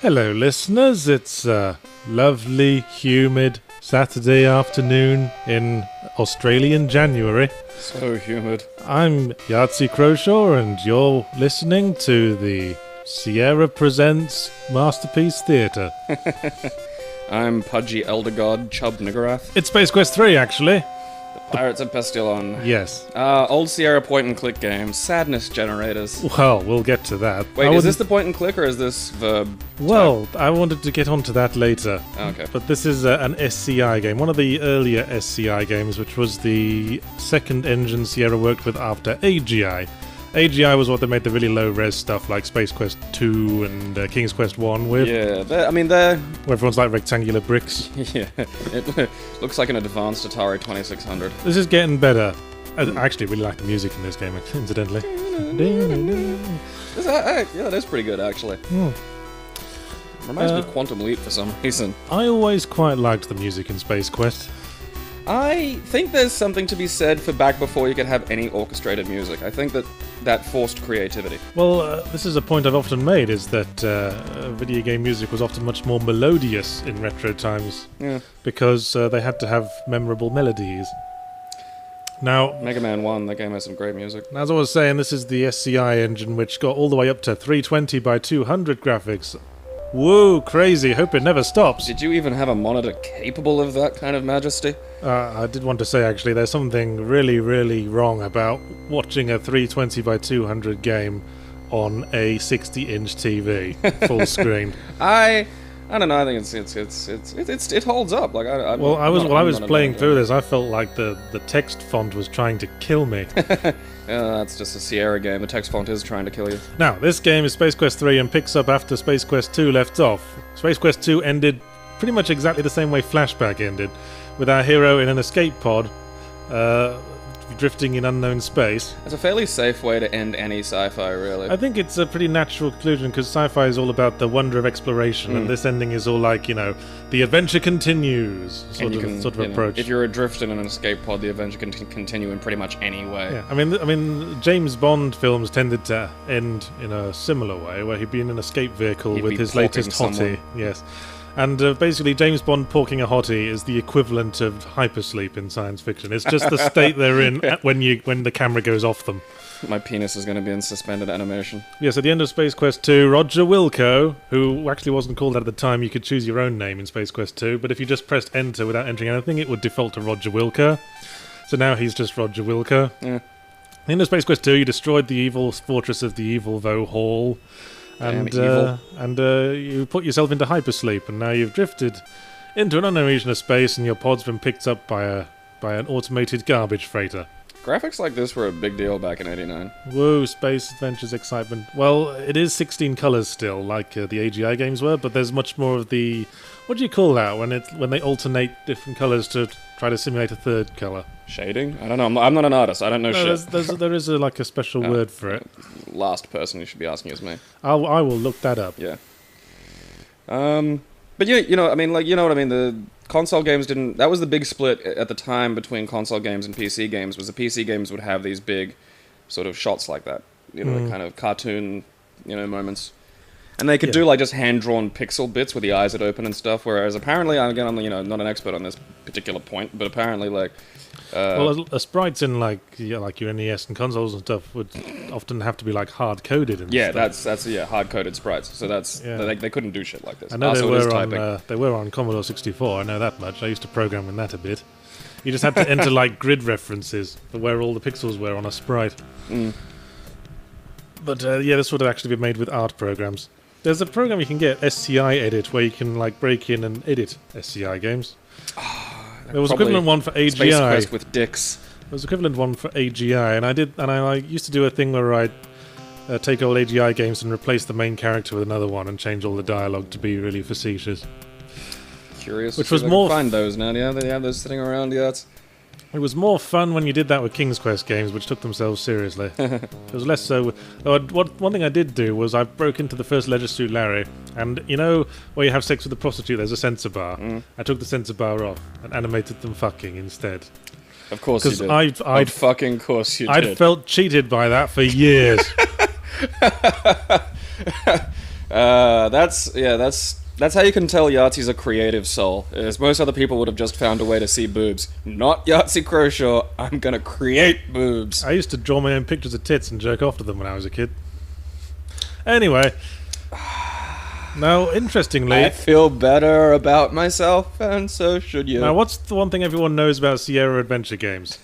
Hello, listeners. It's a lovely, humid Saturday afternoon in Australian January. So humid. I'm Yahtzee Croshaw, and you're listening to the Sierra Presents Masterpiece Theatre. I'm Pudgy Elder God Chub Niggurath. It's Space Quest 3, actually. Pirates of Pestilon. Yes. Old Sierra point-and-click games. Sadness generators. Well, we'll get to that. Wait, is this the point-and-click or is this verb? Well, I wanted to get onto that later. Okay. But this is an SCI game, one of the earlier SCI games, which was the second engine Sierra worked with after AGI. AGI was what they made the really low-res stuff like Space Quest 2 and King's Quest 1 with. Yeah, they're... Where everyone's like rectangular bricks. Yeah, it looks like an advanced Atari 2600. This is getting better. I actually really like the music in this game, incidentally. Yeah, that's pretty good, actually. Reminds me of Quantum Leap for some reason. I always quite liked the music in Space Quest. I think there's something to be said for back before you could have any orchestrated music. I think that forced creativity. Well, this is a point I've often made, is that video game music was often much more melodious in retro times. Yeah. Because they had to have memorable melodies. Now, Mega Man 1, that game has some great music. as I was saying, this is the SCI engine, which got all the way up to 320 by 200 graphics. Whoa, crazy. Hope it never stops. Did you even have a monitor capable of that kind of majesty? I did want to say, actually, there's something really, really wrong about watching a 320 by 200 game on a 60-inch TV, full screen. I don't know. I think it holds up. Like I was playing through this, I felt like the text font was trying to kill me. That's just a Sierra game. The text font is trying to kill you. Now, this game is Space Quest 3 and picks up after Space Quest 2 left off. Space Quest 2 ended pretty much exactly the same way Flashback ended, with our hero in an escape pod, drifting in unknown space. It's a fairly safe way to end any sci-fi, really. I think it's a pretty natural conclusion, because sci-fi is all about the wonder of exploration, and this ending is all like, the adventure continues sort of approach. If you're adrift in an escape pod, the adventure can continue in pretty much any way. Yeah, I mean, James Bond films tended to end in a similar way, where he'd be in an escape vehicle with his latest hottie. Yes. And basically, James Bond porking a hottie is the equivalent of hypersleep in science fiction. It's just the state they're in when the camera goes off them. My penis is going to be in suspended animation. Yes, at the end of Space Quest 2, Roger Wilco, who actually wasn't called that at the time, you could choose your own name in Space Quest 2, but if you just pressed enter without entering anything, it would default to Roger Wilco. So now he's just Roger Wilco. Yeah. At the end of Space Quest 2, you destroyed the evil fortress of the Evil Voe Hall. And you put yourself into hypersleep, and now you've drifted into an unknown region of space, and your pod's been picked up by an automated garbage freighter. Graphics like this were a big deal back in '89. Whoa, space adventures, excitement. Well, it is 16 colours still, like the AGI games were, but there's much more of the... What do you call that when they alternate different colours to try to simulate a third colour? Shading? I don't know. I'm not an artist. I don't know shit. There is a special word for it. Last person you should be asking is me. I will look that up. Yeah. But you know what I mean? The console games didn't... That was the big split at the time between console games and PC games, was the PC games would have these big sort of shots like that. The kind of cartoon, moments. And they could do like just hand-drawn pixel bits with the eyes that open and stuff, whereas apparently, again, I'm not an expert on this particular point, but apparently sprites in like your NES and consoles and stuff would often have to be like hard-coded and stuff. that's hard-coded sprites, so they couldn't do shit like this. I know they were on Commodore 64, I know that much. I used to program in that a bit. You just had to enter like grid references for where all the pixels were on a sprite. But this would have actually been made with art programs. There's a program you can get, SCI Edit, where you can like break in and edit SCI games. There was equivalent one for AGI. Space Quest with dicks. There was equivalent one for AGI, and I used to do a thing where I'd take old AGI games and replace the main character with another one and change all the dialogue to be really facetious. Curious. Which was more... Find those now, yeah? They have those sitting around, yeah. It was more fun when you did that with King's Quest games, which took themselves seriously. It was less so... One thing I did do was I broke into the first Leisure Suit Larry, and where you have sex with a prostitute, there's a censor bar. I took the censor bar off and animated them fucking instead. Of course you did. Course you did. I'd felt cheated by that for years. That's how you can tell Yahtzee's a creative soul. As most other people would have just found a way to see boobs. Not Yahtzee Croshaw. I'm gonna create boobs. I used to draw my own pictures of tits and jerk off to them when I was a kid. Anyway. Now, interestingly... I feel better about myself, and so should you. Now, what's the one thing everyone knows about Sierra adventure games?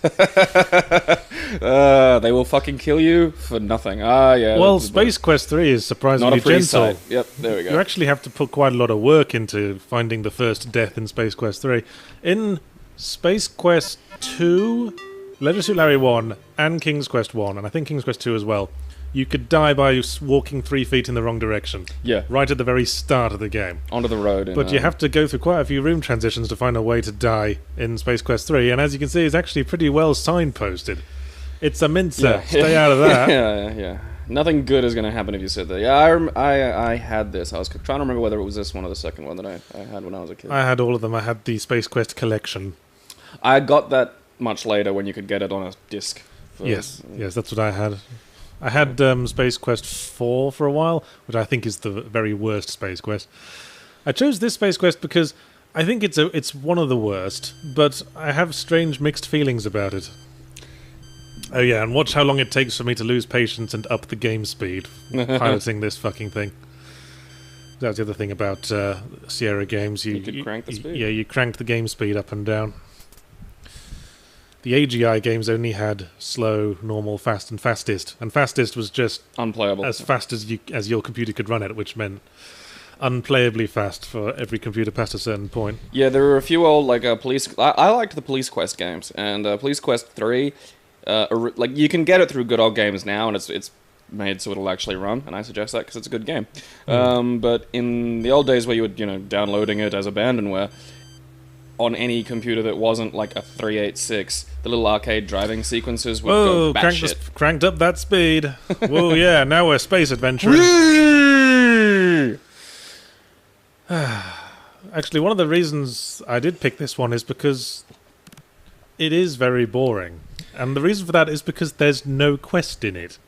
They will fucking kill you for nothing. Yeah. Well, Space Quest 3 is surprisingly not a free gentle. site. Yep, there we go. You actually have to put quite a lot of work into finding the first death in Space Quest 3. In Space Quest 2, Leisure Suit Larry 1, and King's Quest 1, and I think King's Quest 2 as well, you could die by walking 3 feet in the wrong direction. Yeah. Right at the very start of the game. Onto the road. But you have to go through quite a few room transitions to find a way to die in Space Quest 3, and as you can see, it's actually pretty well signposted. It's a mincer. Yeah. Stay out of that. Yeah. Nothing good is going to happen if you sit there. Yeah, I had this. I was trying to remember whether it was this one or the second one that I had when I was a kid. I had all of them. I had the Space Quest collection. I got that much later when you could get it on a disc. Yes, that's what I had. I had Space Quest 4 for a while, which I think is the very worst Space Quest. I chose this Space Quest because I think it's one of the worst, but I have strange mixed feelings about it. Oh yeah, and watch how long it takes for me to lose patience and up the game speed piloting this fucking thing. That's the other thing about Sierra games. You could crank the speed. Yeah, you crank the game speed up and down. The AGI games only had slow, normal, fast, and fastest. And fastest was just unplayable. As fast as your computer could run it, which meant unplayably fast for every computer past a certain point. Yeah, there were a few old police. I liked the Police Quest games, and Police Quest 3. You can get it through good old games now, and it's made so it'll actually run, and I suggest that because it's a good game. But in the old days where you were downloading it as abandonware on any computer that wasn't like a 386, the little arcade driving sequences would go batshit. Cranked up that speed. Whoa, yeah, now we're space adventuring. Actually, one of the reasons I did pick this one is because it is very boring. And the reason for that is because there's no quest in it.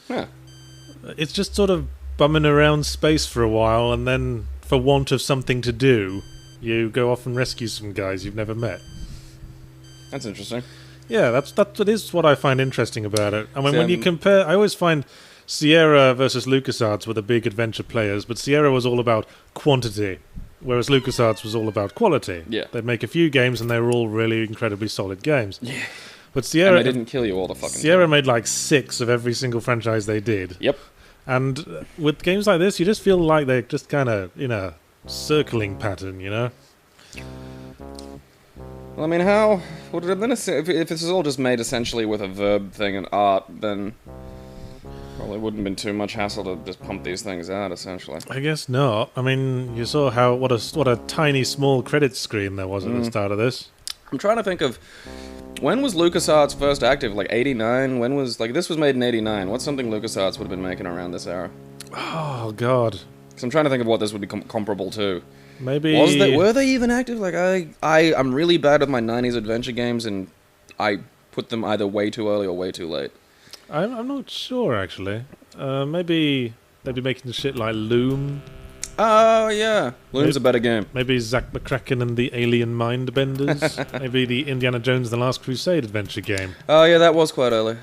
Huh. It's just sort of bumming around space for a while, and then, for want of something to do, you go off and rescue some guys you've never met. That's interesting. Yeah, that is what I find interesting about it. I mean, when you compare... I always find Sierra versus LucasArts were the big adventure players, but Sierra was all about quantity, whereas LucasArts was all about quality. Yeah. They'd make a few games, and they were all really incredibly solid games. Yeah. But Sierra... And they didn't kill you all the fucking Sierra time. made like 6 of every single franchise they did. Yep. And with games like this, you just feel like they're just kind of in a circling pattern, you know? Well, I mean, how would it have been if this is all just made essentially with a verb thing and art, then probably wouldn't have been too much hassle to just pump these things out, essentially. I guess not. I mean, you saw what a tiny, small credit screen there was at the start of this. I'm trying to think of... When was LucasArts first active? Like 89? When was... this was made in 89. What's something LucasArts would have been making around this era? Oh, God. Because I'm trying to think of what this would be comparable to. Maybe... Were they even active? Like, I'm really bad with my 90s adventure games, and I put them either way too early or way too late. I'm not sure, actually. Maybe they'd be making shit like Loom. Oh, yeah. Loom's a better game. Maybe Zack McCracken and the Alien Mindbenders. Maybe the Indiana Jones and the Last Crusade adventure game. Oh, yeah, that was quite early.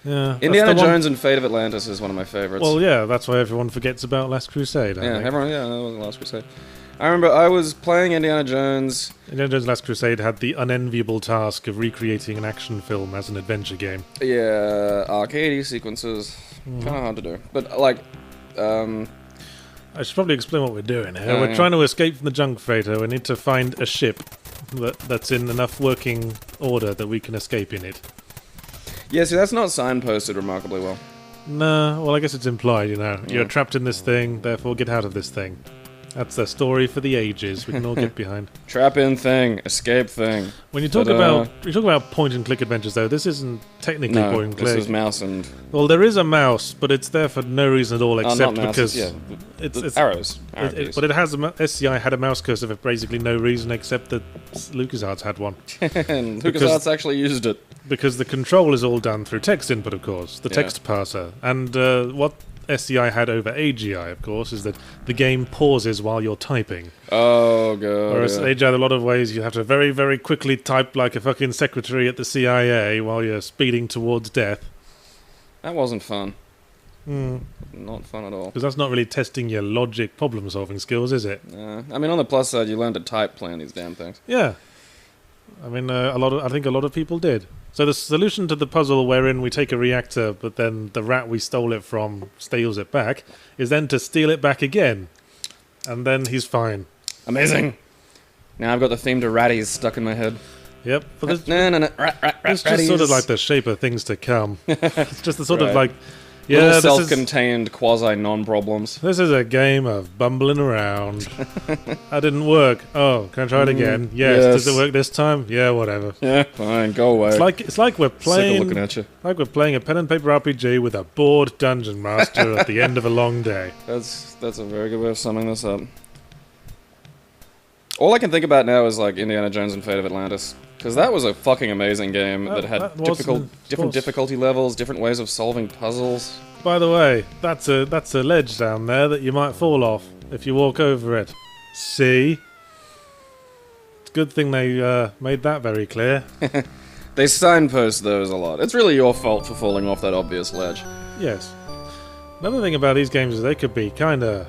Yeah, Indiana Jones and Fate of Atlantis is one of my favorites. Well, yeah, that's why everyone forgets about Last Crusade. Yeah, that was Last Crusade. I remember I was playing Indiana Jones. Indiana Jones Last Crusade had the unenviable task of recreating an action film as an adventure game. Yeah, arcade sequences. Kind of hard to do. But, I should probably explain what we're doing here. We're yeah. trying to escape from the junk freighter. We need to find a ship that's in enough working order that we can escape in it. Yeah, see, that's not signposted remarkably well. No, well, I guess it's implied, you know. You're trapped in this thing, therefore get out of this thing. That's a story for the ages. We can all get behind. Trap-in thing, escape thing. When you talk about point-and-click adventures, though, this isn't technically point-and-click. This is mouse and... Well, there is a mouse, but it's there for no reason at all, except not because... Yeah, it's arrows. But it has SCI had a mouse cursor for basically no reason, except that LucasArts had one. And LucasArts actually used it. Because the control is all done through text input, of course, the text parser. And what SCI had over AGI, of course, is that the game pauses while you're typing. Oh, God. Whereas AGI, in a lot of ways, you have to very, very quickly type like a fucking secretary at the CIA while you're speeding towards death. That wasn't fun. Not fun at all. Because that's not really testing your logic problem-solving skills, is it? I mean, on the plus side, you learn to type playing these damn things. Yeah. I mean, I think a lot of people did. So the solution to the puzzle wherein we take a reactor, but then the rat we stole it from steals it back, is then to steal it back again. And then he's fine. Amazing! Now I've got the theme to Ratties stuck in my head. Yep. But It's just sort of like the shape of things to come. It's just the sort of like... Little self-contained quasi-non-problems. This is a game of bumbling around. That didn't work. Oh, can I try it again? Yes. Does it work this time? Yeah, whatever. Yeah, fine. Go away. It's like we're playing. Sick of looking at you. Like we're playing a pen and paper RPG with a bored dungeon master at the end of a long day. That's a very good way of summing this up. All I can think about now is like Indiana Jones and Fate of Atlantis. Because that was a fucking amazing game that had different difficulty levels, different ways of solving puzzles. By the way, that's a ledge down there that you might fall off if you walk over it. See? It's a good thing they made that very clear. They signpost those a lot. It's really your fault for falling off that obvious ledge. Yes. Another thing about these games is they could be kind of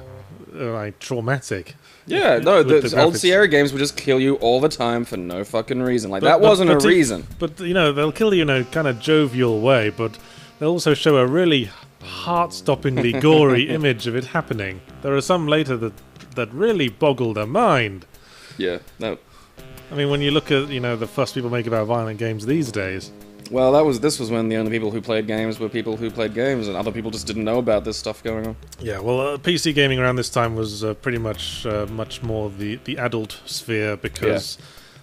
like traumatic. Yeah, no, the old Sierra games would just kill you all the time for no fucking reason. Like, that wasn't a reason. But, you know, they'll kill you in a kind of jovial way, but they'll also show a really heart-stoppingly gory image of it happening. There are some later that really boggle the mind. Yeah, no. I mean, when you look at, you know, the fuss people make about violent games these days... Well, this was when the only people who played games were people who played games, and other people just didn't know about this stuff going on. Yeah, well, PC gaming around this time was pretty much much more the adult sphere, because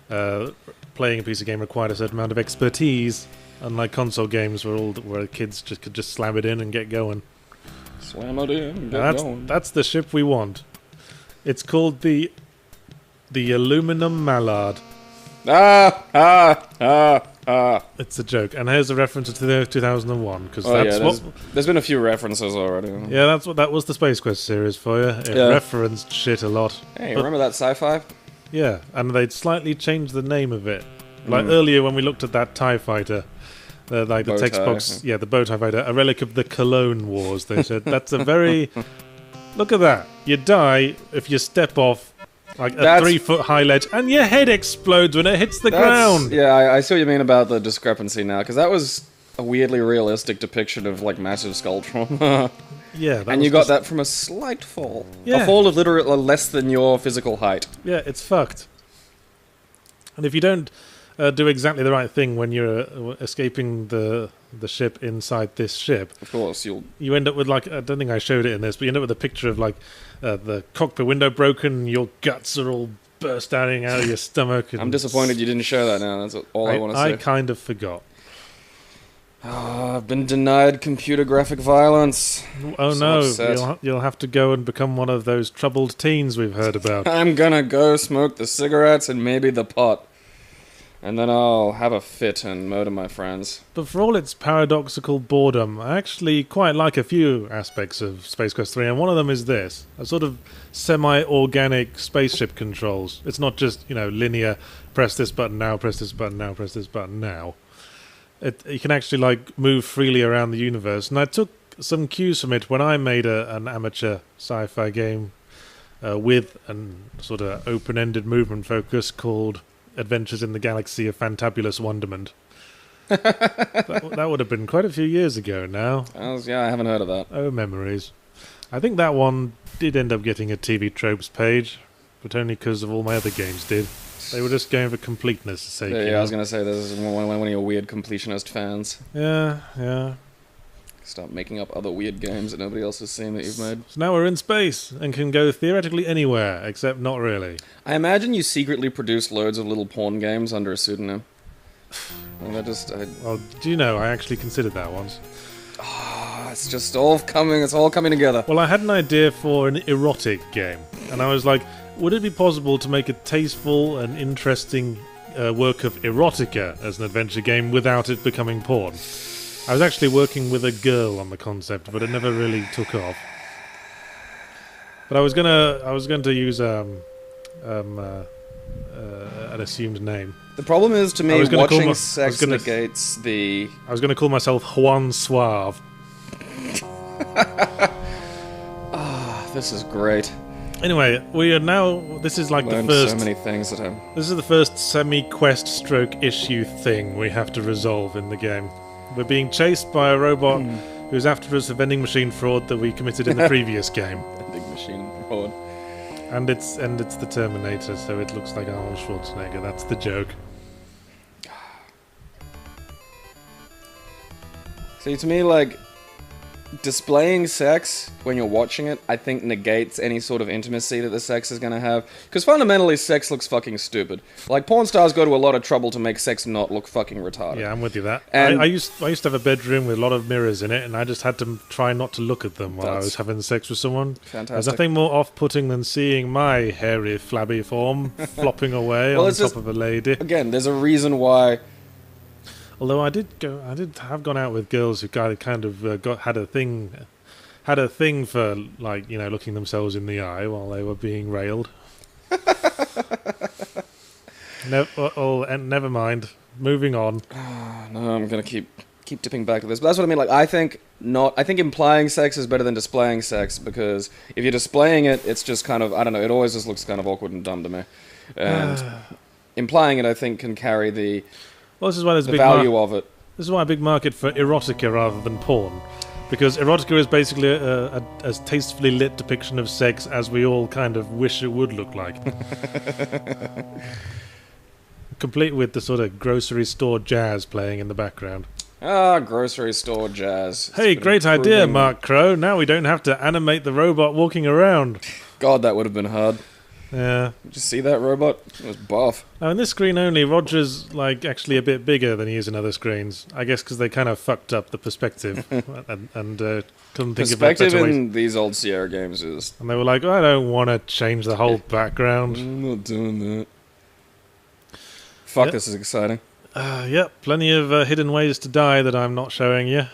playing a PC game required a certain amount of expertise, unlike console games where kids could just slam it in and get going. Slam it in and get going. That's the ship we want. It's called the Aluminum Mallard. It's a joke, and here's a reference to 2001 because there's been a few references already. Yeah, that was the Space Quest series for you. It referenced shit a lot. Hey, remember that sci-fi? Yeah, and they'd slightly changed the name of it. Like earlier when we looked at that TIE fighter, like the text box, the bow tie fighter, a relic of the Cologne Wars. They said that's a very look at that. You die if you step off. Like a 3-foot high ledge, and your head explodes when it hits the ground. Yeah, I see what you mean about the discrepancy now, because that was a weirdly realistic depiction of like massive skull trauma. Yeah, and you got that from a slight fall. Yeah. A fall of literally less than your physical height. Yeah, it's fucked. And if you don't do exactly the right thing when you're escaping the ship inside this ship, of course you end up with like, I don't think I showed it in this, but you end up with a picture of like the cockpit window broken, your guts are all bursting out of your stomach. I'm disappointed you didn't show that now. That's all I want to say. I kind of forgot. Oh, I've been denied computer graphic violence. Oh no, you'll have to go and become one of those troubled teens we've heard about. I'm gonna go smoke the cigarettes and maybe the pot. And then I'll have a fit and murder my friends. But for all its paradoxical boredom, I actually quite like a few aspects of Space Quest 3, and one of them is this. A sort of semi-organic spaceship controls. It's not just, you know, linear, press this button now, press this button now, press this button now. You can actually, like, move freely around the universe. And I took some cues from it when I made an amateur sci-fi game with a sort of open-ended movement focus called Adventures in the Galaxy of Fantabulous Wonderment. that would have been quite a few years ago now. I haven't heard of that. Oh, memories. I think that one did end up getting a TV Tropes page, but only because of all my other games did. They were just going for completeness' sake. Yeah, I was going to say, this is one of your weird completionist fans. Yeah. Start making up other weird games that nobody else has seen that you've made. So now we're in space and can go theoretically anywhere, except not really. I imagine you secretly produce loads of little porn games under a pseudonym. Well, do you know, I actually considered that once. It's just all coming, it's all coming together. Well, I had an idea for an erotic game, and I was like, would it be possible to make a tasteful and interesting work of erotica as an adventure game without it becoming porn? I was actually working with a girl on the concept, but it never really took off. But I was going to use an assumed name. The problem is, to me, watching sex negates the... I was going to call myself Juan Suave. This is great. Anyway, we are now... This is like the first... so many things that I'm... This is the first semi-quest stroke issue thing we have to resolve in the game. We're being chased by a robot who's after us for vending machine fraud that we committed in the previous game. Vending machine fraud. And it's the Terminator, so it looks like Arnold Schwarzenegger. That's the joke. See, to me, like, displaying sex when you're watching it, I think negates any sort of intimacy that the sex is going to have. Because fundamentally, sex looks fucking stupid. Like, porn stars go to a lot of trouble to make sex not look fucking retarded. Yeah, I'm with you that. And I used to have a bedroom with a lot of mirrors in it, and I just had to try not to look at them while I was having sex with someone. Fantastic. There's nothing more off-putting than seeing my hairy, flabby form flopping away on top of a lady. Again, there's a reason why... Although I did have gone out with girls who kind of had a thing for, like, you know, looking themselves in the eye while they were being railed. Never mind. Moving on. No, I'm gonna keep dipping back to this. But that's what I mean. Like, I think implying sex is better than displaying sex, because if you're displaying it, it's just kind of, I don't know. It always just looks kind of awkward and dumb to me. And implying it, I think, can carry the... Well, this is why there's the value of it. This is why a big market for erotica rather than porn, because erotica is basically a tastefully lit depiction of sex as we all kind of wish it would look like. Complete with the sort of grocery store jazz playing in the background. Grocery store jazz. Hey, great idea, Mark Crow. Now we don't have to animate the robot walking around. God, that would have been hard. Yeah. Did you see that robot? It was buff. Now, in this screen only, Roger's, like, actually a bit bigger than he is in other screens. I guess because they kind of fucked up the perspective and couldn't think of a better way. Perspective in these old Sierra games is... And they were like, I don't want to change the whole background. I'm not doing that. Fuck, yep. This is exciting. Yep, plenty of hidden ways to die that I'm not showing you.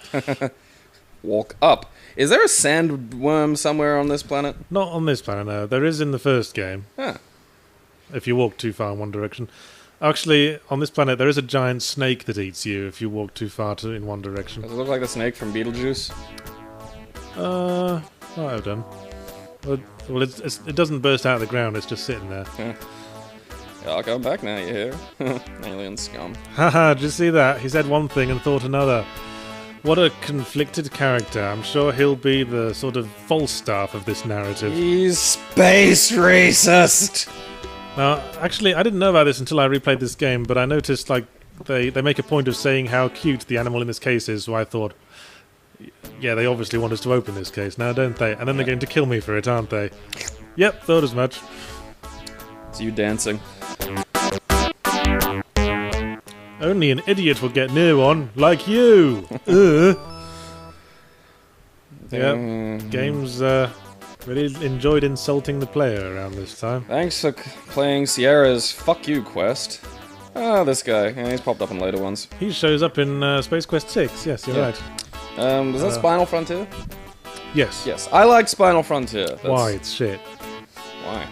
Walk up. Is there a sandworm somewhere on this planet? Not on this planet, no. There is in the first game. Huh. If you walk too far in one direction. Actually, on this planet, there is a giant snake that eats you if you walk too far in one direction. Does it look like the snake from Beetlejuice? Might have done. Well, it doesn't burst out of the ground, it's just sitting there. Yeah, I'll go back now, you hear? Alien scum. Haha, did you see that? He said one thing and thought another. What a conflicted character. I'm sure he'll be the sort of Falstaff of this narrative. He's space racist! Now, actually, I didn't know about this until I replayed this game, but I noticed, like, they make a point of saying how cute the animal in this case is, so I thought, yeah, they obviously want us to open this case now, don't they? And then they're going to kill me for it, aren't they? Yep, thought as much. It's you dancing. Only an idiot will get near one, like you! Yeah, games really enjoyed insulting the player around this time. Thanks for playing Sierra's Fuck You quest. This guy. Yeah, he's popped up in later ones. He shows up in Space Quest 6, yes, you're right. Was that Spinal Frontier? Yes. Yes, I like Spinal Frontier. Why? It's shit. Why?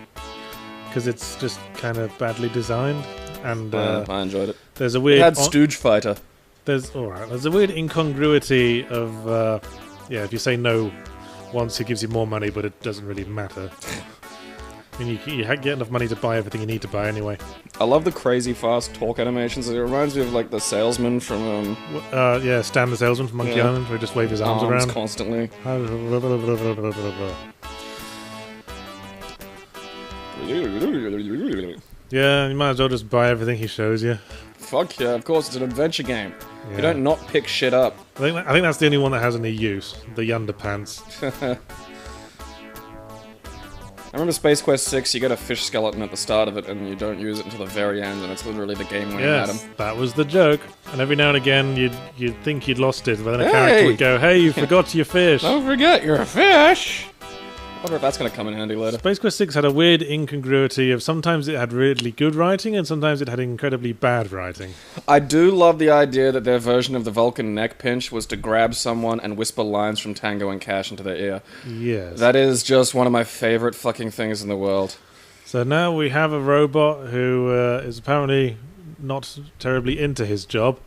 Because it's just kind of badly designed. And I enjoyed it. There's a weird. It had Stooge Fighter. There's a weird incongruity of if you say no once, he gives you more money, but it doesn't really matter. I mean, you get enough money to buy everything you need to buy anyway. I love the crazy fast talk animations. It reminds me of like the salesman from Stan the salesman from Monkey Island, where he just wave his arms around constantly. Yeah, you might as well just buy everything he shows you. Fuck yeah, of course, it's an adventure game. You don't not pick shit up. I think that's the only one that has any use. The underpants. I remember Space Quest 6, you get a fish skeleton at the start of it, and you don't use it until the very end, and it's literally the game winning item. That was the joke. And every now and again, you'd think you'd lost it, but then a character would go, "Hey, you forgot your fish." Don't forget your fish! I wonder if that's going to come in handy later. Space Quest 6 had a weird incongruity of sometimes it had really good writing, and sometimes it had incredibly bad writing. I do love the idea that their version of the Vulcan neck pinch was to grab someone and whisper lines from Tango and Cash into their ear. Yes. That is just one of my favorite fucking things in the world. So now we have a robot who is apparently not terribly into his job.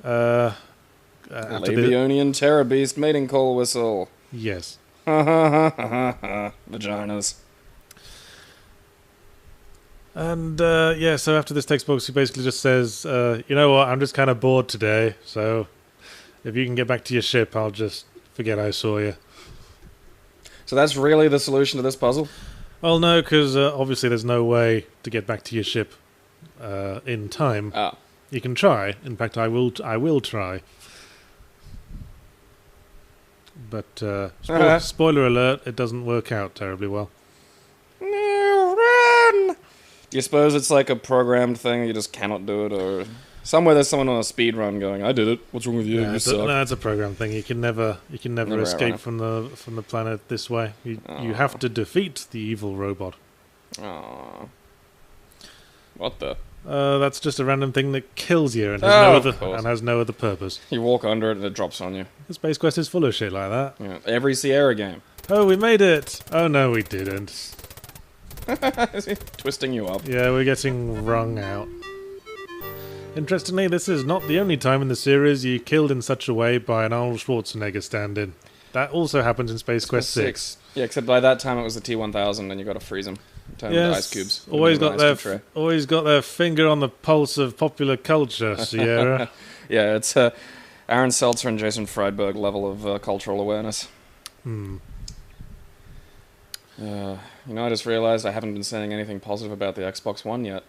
Labionian Terror Beast mating call whistle. Yes. Vaginas. And so after this text box, he basically just says, you know what, I'm just kind of bored today, so if you can get back to your ship, I'll just forget I saw you. So that's really the solution to this puzzle? Well, no, because obviously there's no way to get back to your ship in time. Ah. You can try. In fact, I will try. But spoiler alert, it doesn't work out terribly well. No, run! Do you suppose it's like a programmed thing, you just cannot do it, or somewhere there's someone on a speed run going, "I did it. What's wrong with you? You suck." No, it's a program thing. You can never escape from the planet this way. You have to defeat the evil robot. Aww. What the? That's just a random thing that kills you and has no other purpose. You walk under it and it drops on you. The Space Quest is full of shit like that. Yeah, every Sierra game. Oh, we made it! Oh no, we didn't. Is he twisting you up? Yeah, we're getting wrung out. Interestingly, this is not the only time in the series you're killed in such a way by an Arnold Schwarzenegger stand-in. That also happens in Space Quest 6. Yeah, except by that time it was the T-1000 and you got to freeze them. Turn them into ice cubes. Always got their finger on the pulse of popular culture, Sierra. Yeah, it's Aaron Seltzer and Jason Friedberg level of cultural awareness. I just realized I haven't been saying anything positive about the Xbox One yet.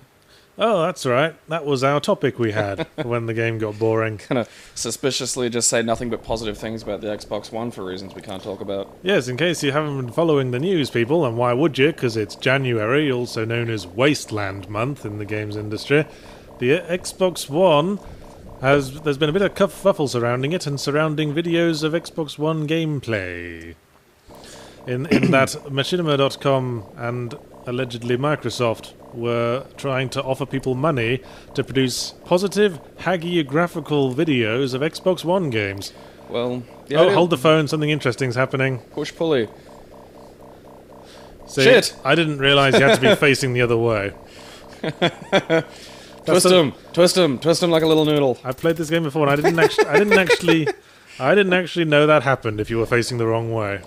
Oh, that's right. That was our topic we had when the game got boring. Kind of suspiciously just say nothing but positive things about the Xbox One for reasons we can't talk about. Yes, in case you haven't been following the news, people, and why would you? Because it's January, also known as Wasteland Month in the games industry. The Xbox One there's been a bit of kerfuffle surrounding it and surrounding videos of Xbox One gameplay. In that Machinima.com and allegedly Microsoft were trying to offer people money to produce positive hagiographical videos of Xbox One games. Well, hold the phone, something interesting's happening. Push pulley. See, shit! I didn't realise you had to be facing the other way. Twist him like a little noodle. I've played this game before and I didn't actually know that happened if you were facing the wrong way.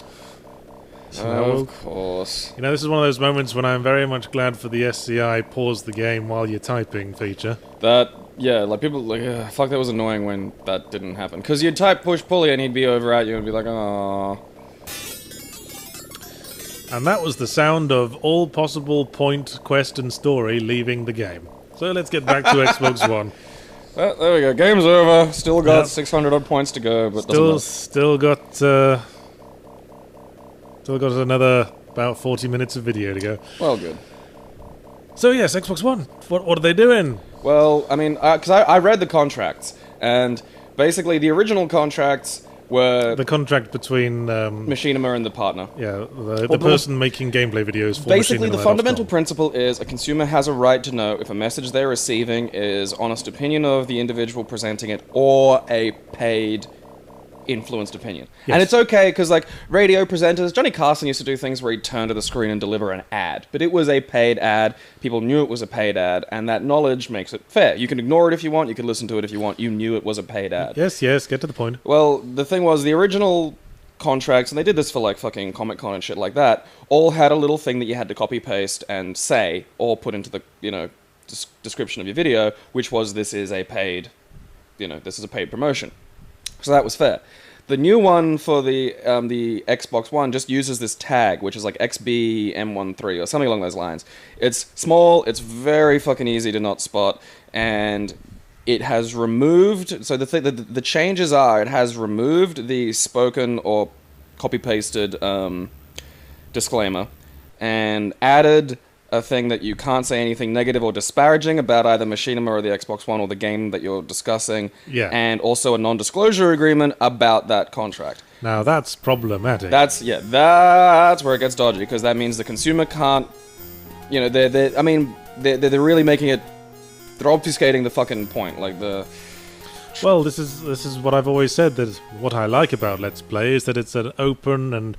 So, of course. You know, this is one of those moments when I'm very much glad for the SCI pause the game while you're typing feature. People, fuck, that was annoying when that didn't happen. Because you'd type push pulley and he'd be over at you and be like, "Aww." And that was the sound of all possible point, quest, and story leaving the game. So let's get back to Xbox One. Well, there we go. Game's over. Still got 600 odd points to go, but still got another about 40 minutes of video to go. Well, good. So yes, Xbox One. What are they doing? Well, I mean, because I read the contracts, and basically the original contracts were... The contract between... Machinima and the partner. Yeah, the person making gameplay videos for basically, Machinima. The fundamental principle is a consumer has a right to know if a message they're receiving is honest opinion of the individual presenting it or a paid... influenced opinion. Yes. And it's okay because like radio presenters, Johnny Carson used to do things where he'd turn to the screen and deliver an ad, but it was a paid ad, people knew it was a paid ad, and that knowledge makes it fair. You can ignore it if you want, you can listen to it if you want, you knew it was a paid ad. Yes, get to the point. Well, the thing was, the original contracts, and they did this for like fucking Comic-Con and shit like that, all had a little thing that you had to copy-paste and say, or put into the, description of your video, which was this is a paid promotion. So that was fair. The new one for the Xbox One just uses this tag, which is like XBM13 or something along those lines. It's small, it's very fucking easy to not spot, and it has removed... So the changes are, it has removed the spoken or copy-pasted disclaimer and added a thing that you can't say anything negative or disparaging about either Machinima or the Xbox One or the game that you're discussing. Yeah. And also a non-disclosure agreement about that contract. Now that's problematic. That's where it gets dodgy, because that means the consumer can't... You know, they're really making it... They're obfuscating the fucking point, like the... Well, this is what I've always said, that what I like about Let's Play is that it's an open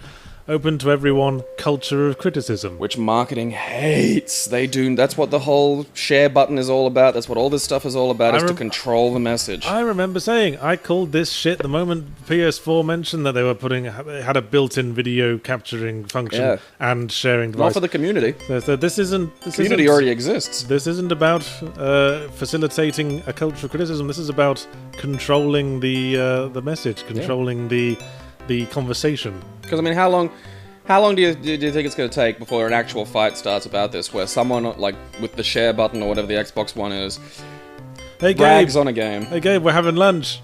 to everyone culture of criticism. Which marketing hates. They do. That's what the whole share button is all about. That's what all this stuff is all about, is to control the message. I remember saying, I called this shit the moment PS4 mentioned that they had a built-in video capturing function and sharing device. Not for the community. So this isn't... Community already exists. This isn't about facilitating a culture of criticism. This is about controlling the message, controlling the conversation. Because, I mean, how long do you think it's going to take before an actual fight starts about this, where someone, like, with the share button or whatever the Xbox One is, brags on a game? Hey, Gabe, we're having lunch.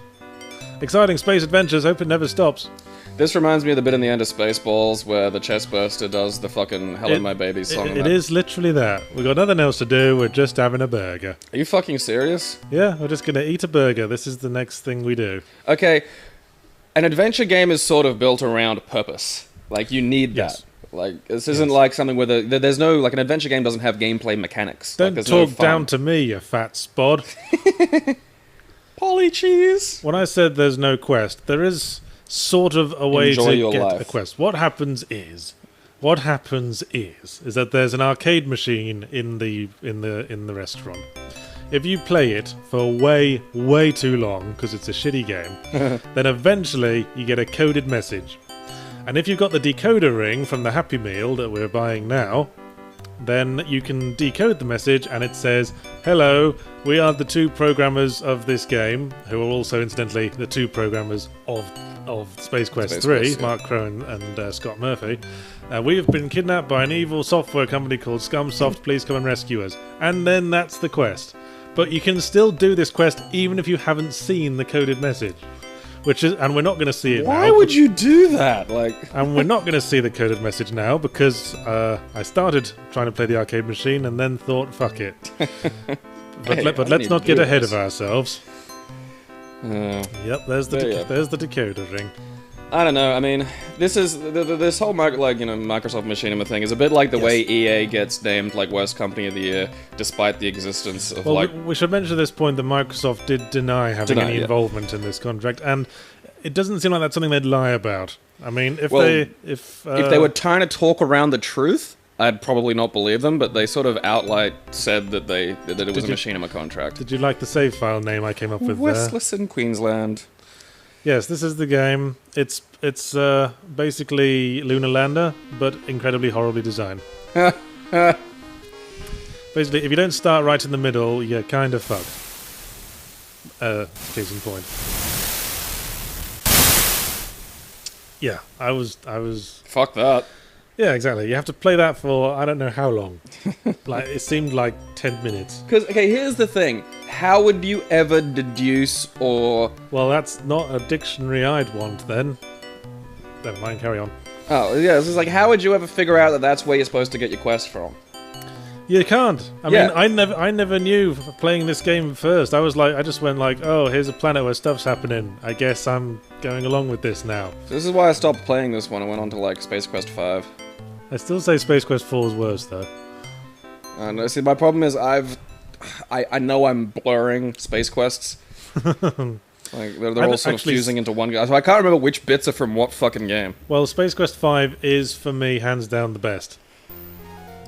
Exciting space adventures, hope it never stops. This reminds me of the bit in the end of Spaceballs where the chestburster does the fucking Hello My Baby song. It is literally that. We've got nothing else to do, we're just having a burger. Are you fucking serious? Yeah, we're just going to eat a burger. This is the next thing we do. Okay. An adventure game is sort of built around purpose. Like, you need that. Like, this isn't like something where there's no... Like, an adventure game doesn't have gameplay mechanics. Don't talk down to me, you fat spod. Polly cheese! When I said there's no quest, there is sort of a way to get a quest. What happens is that there's an arcade machine in the restaurant. If you play it for way too long, because it's a shitty game, then eventually you get a coded message. And if you've got the decoder ring from the Happy Meal that we're buying now, then you can decode the message and it says, "Hello, we are the two programmers of this game," who are also, incidentally, the two programmers of Space Quest 3, Mark Crow and Scott Murphy. "We have been kidnapped by an evil software company called Scumsoft. Please come and rescue us." And then that's the quest. But you can still do this quest even if you haven't seen the coded message. And we're not going to see it now. Why would you do that? And we're not going to see the coded message now because I started trying to play the arcade machine and then thought, fuck it. But let's not get ahead of ourselves. Yep, there's the decoder ring. I don't know. I mean, this whole Microsoft Machinima thing is a bit like the way EA gets named like worst company of the year, despite the existence of we should mention at this point that Microsoft did deny having any involvement in this contract, and it doesn't seem like that's something they'd lie about. I mean, if they were trying to talk around the truth, I'd probably not believe them, but they sort of outright said that it was a Machinima contract. Did you like the save file name I came up with there? Westlison, Queensland. Yes, this is the game. It's basically Lunar Lander, but incredibly horribly designed. Basically, if you don't start right in the middle, you're kind of fucked. Case in point. Yeah, I was... Fuck that. Yeah, exactly. You have to play that for I don't know how long. Like, it seemed like 10 minutes. Because, okay, here's the thing. How would you ever deduce or... Well, that's not a dictionary I'd want, then. Never mind, carry on. Oh, yeah, this is like, how would you ever figure out that that's where you're supposed to get your quest from? You can't. I mean, I never knew playing this game first. I just went like, oh, here's a planet where stuff's happening. I guess I'm going along with this now. So this is why I stopped playing this one. I went on to, like, Space Quest 5. I still say Space Quest 4 is worse, though. And see, my problem is I know I'm blurring Space Quests. Like, they're all sort of fusing into one guy. So I can't remember which bits are from what fucking game. Well, Space Quest 5 is, for me, hands down the best.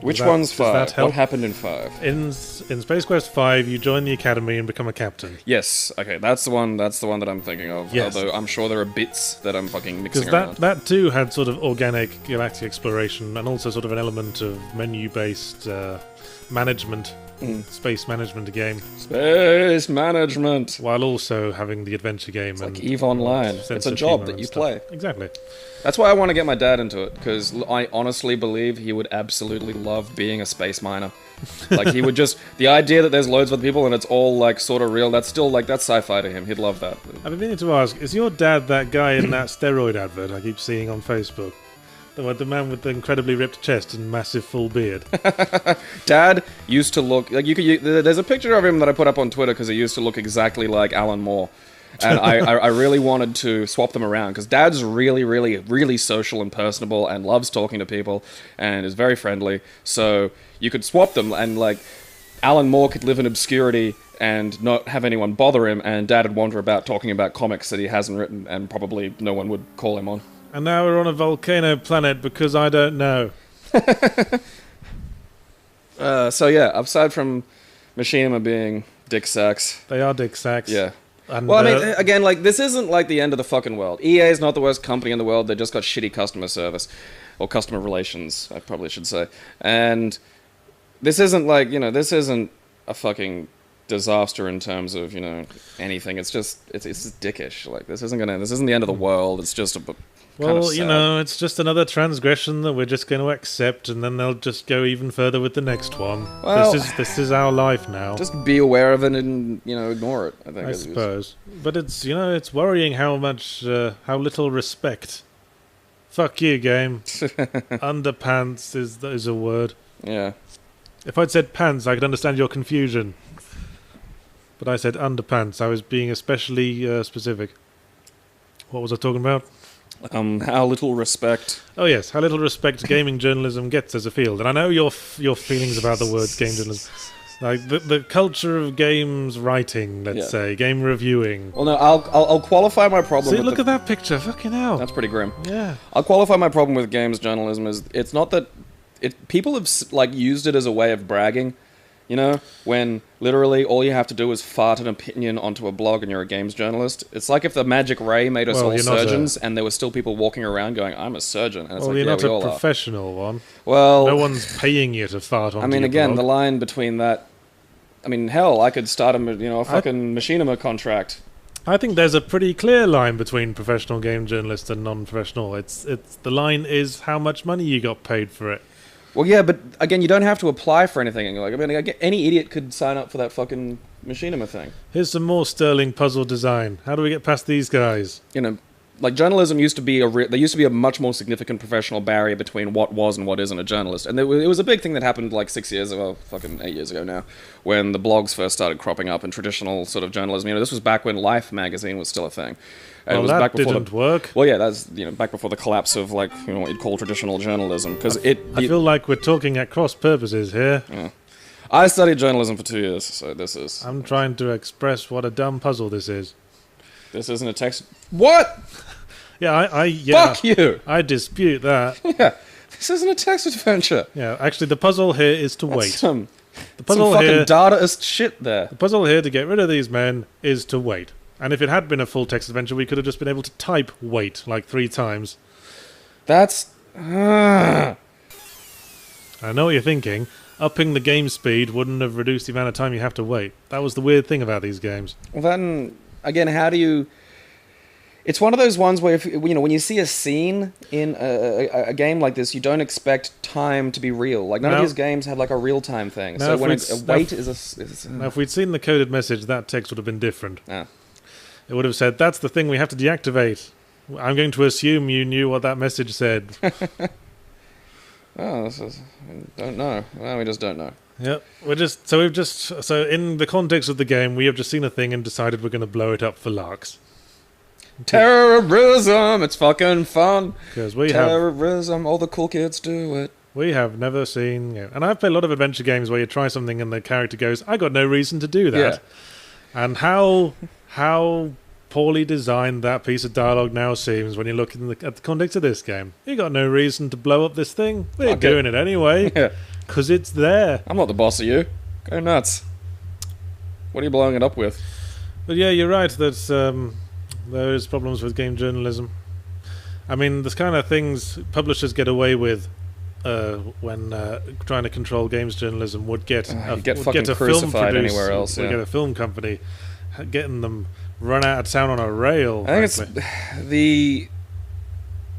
Which one's 5? What happened in 5? In Space Quest 5, you join the Academy and become a captain. Yes, okay, that's the one that I'm thinking of. Yes. Although I'm sure there are bits that I'm fucking mixing around. Because that too had sort of organic galactic exploration and also sort of an element of menu-based management space management game. Space management. While also having the adventure game. It's like EVE Online. It's a job that you play. Exactly. That's why I want to get my dad into it, because I honestly believe he would absolutely love being a space miner. Like, he would just... The idea that there's loads of other people and it's all, like, sort of real, that's still, like, that's sci-fi to him. He'd love that. I've been meaning to ask, is your dad that guy in that steroid advert I keep seeing on Facebook? The man with the incredibly ripped chest and massive full beard. Dad used to look... Like, there's a picture of him that I put up on Twitter because he used to look exactly like Alan Moore. And I really wanted to swap them around, because Dad's really, really, really social and personable and loves talking to people and is very friendly. So you could swap them, and, like, Alan Moore could live in obscurity and not have anyone bother him, and Dad would wander about talking about comics that he hasn't written and probably no one would call him on. And now we're on a volcano planet because I don't know. So yeah, aside from Machinima being dick sacks. They are dick sacks. Yeah. And, well, I mean, again, like, this isn't like the end of the fucking world. EA is not the worst company in the world. They just got shitty customer service. Or customer relations, I probably should say. And this isn't like, you know, this isn't a fucking disaster in terms of, you know, anything. It's just, it's dickish. Like, this isn't the end of the world. It's just a... Well, you know, it's just another transgression that we're just going to accept, and then they'll just go even further with the next one. Well, this is our life now. Just be aware of it and, you know, ignore it, I think. I suppose. But it's, you know, it's worrying how little respect. Fuck you, game. Underpants is a word. Yeah. If I'd said pants, I could understand your confusion. But I said underpants. I was being especially specific. What was I talking about? How little respect. Oh yes, how little respect gaming journalism gets as a field. And I know your feelings about the word game journalism. Like, the culture of games writing, let's say, game reviewing. Well, no, I'll qualify my problem See, look at that picture, fucking hell. That's pretty grim. Yeah. I'll qualify my problem with games journalism as, it's not that... People have, like, used it as a way of bragging. You know, when literally all you have to do is fart an opinion onto a blog and you're a games journalist. It's like if the magic ray made us all surgeons and there were still people walking around going, I'm a surgeon. And it's you're not a professional one. Well... No one's paying you to fart onto I mean, your again, blog. the line between that... I mean, hell, I could start a fucking Machinima contract. I think there's a pretty clear line between professional game journalists and non-professional. It's the line is how much money you got paid for it. Well, yeah, but again, you don't have to apply for anything. Like, I mean, any idiot could sign up for that fucking Machinima thing. Here's some more sterling puzzle design. How do we get past these guys? You know, like, journalism used to be there used to be a much more significant professional barrier between what was and what isn't a journalist. And it was a big thing that happened like 6 years ago, fucking 8 years ago now, when the blogs first started cropping up in traditional sort of journalism. You know, this was back when Life magazine was still a thing. Well, it was that back before didn't work. Well, yeah, that's, you know, back before the collapse of, like, you know, what you'd call traditional journalism, because I feel like we're talking at cross purposes here. Yeah. I studied journalism for 2 years, so this is... I'm trying to express what a dumb puzzle this is. This isn't a text... What?! Yeah, Fuck you! I dispute that. Yeah, this isn't a text adventure. Yeah, actually, the puzzle here is to wait. Some puzzle fucking here, dataist shit there. The puzzle here to get rid of these men is to wait. And if it had been a full text adventure, we could have just been able to type wait like 3 times. That's... I know what you're thinking. Upping the game speed wouldn't have reduced the amount of time you have to wait. That was the weird thing about these games. Well, then, again, how do you... It's one of those ones where, when you see a scene in a game like this, you don't expect time to be real. Like, none of these games have, like, a real-time thing. So when a wait is a... Now, if we'd seen the coded message, that text would have been different. Ah. It would have said, that's the thing we have to deactivate. I'm going to assume you knew what that message said. I don't know. Well, we just don't know. Yep. So in the context of the game, we have just seen a thing and decided we're going to blow it up for larks. Terrorism! It's fucking fun! Terrorism, all the cool kids do it. We have never seen... and I've played a lot of adventure games where you try something and the character goes, I got no reason to do that. Yeah. And how poorly designed that piece of dialogue now seems when you look at the context of this game. You got no reason to blow up this thing. We're doing it anyway. Yeah. Because it's there. I'm not the boss of you. Go nuts. What are you blowing it up with? But yeah, you're right that there's problems with game journalism. I mean, this kind of things publishers get away with when trying to control games journalism would get fucking get a film crucified producer, anywhere else. would get a film company, getting them run out of town on a rail. I think it's the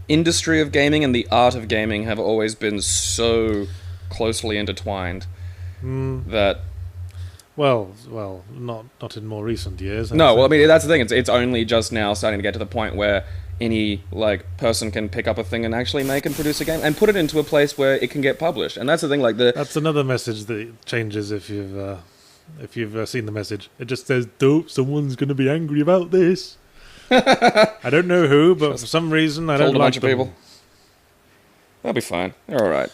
industry of gaming and the art of gaming have always been so closely intertwined that. Well, not in more recent years. No, well, I mean that's the thing. It's only just now starting to get to the point where any person can pick up a thing and actually make and produce a game and put it into a place where it can get published. And that's the thing. That's another message that changes if you've seen the message. It just says, "Dope, someone's going to be angry about this." I don't know who, but for some reason I don't like a bunch of them. people. That'll be fine. They're all right.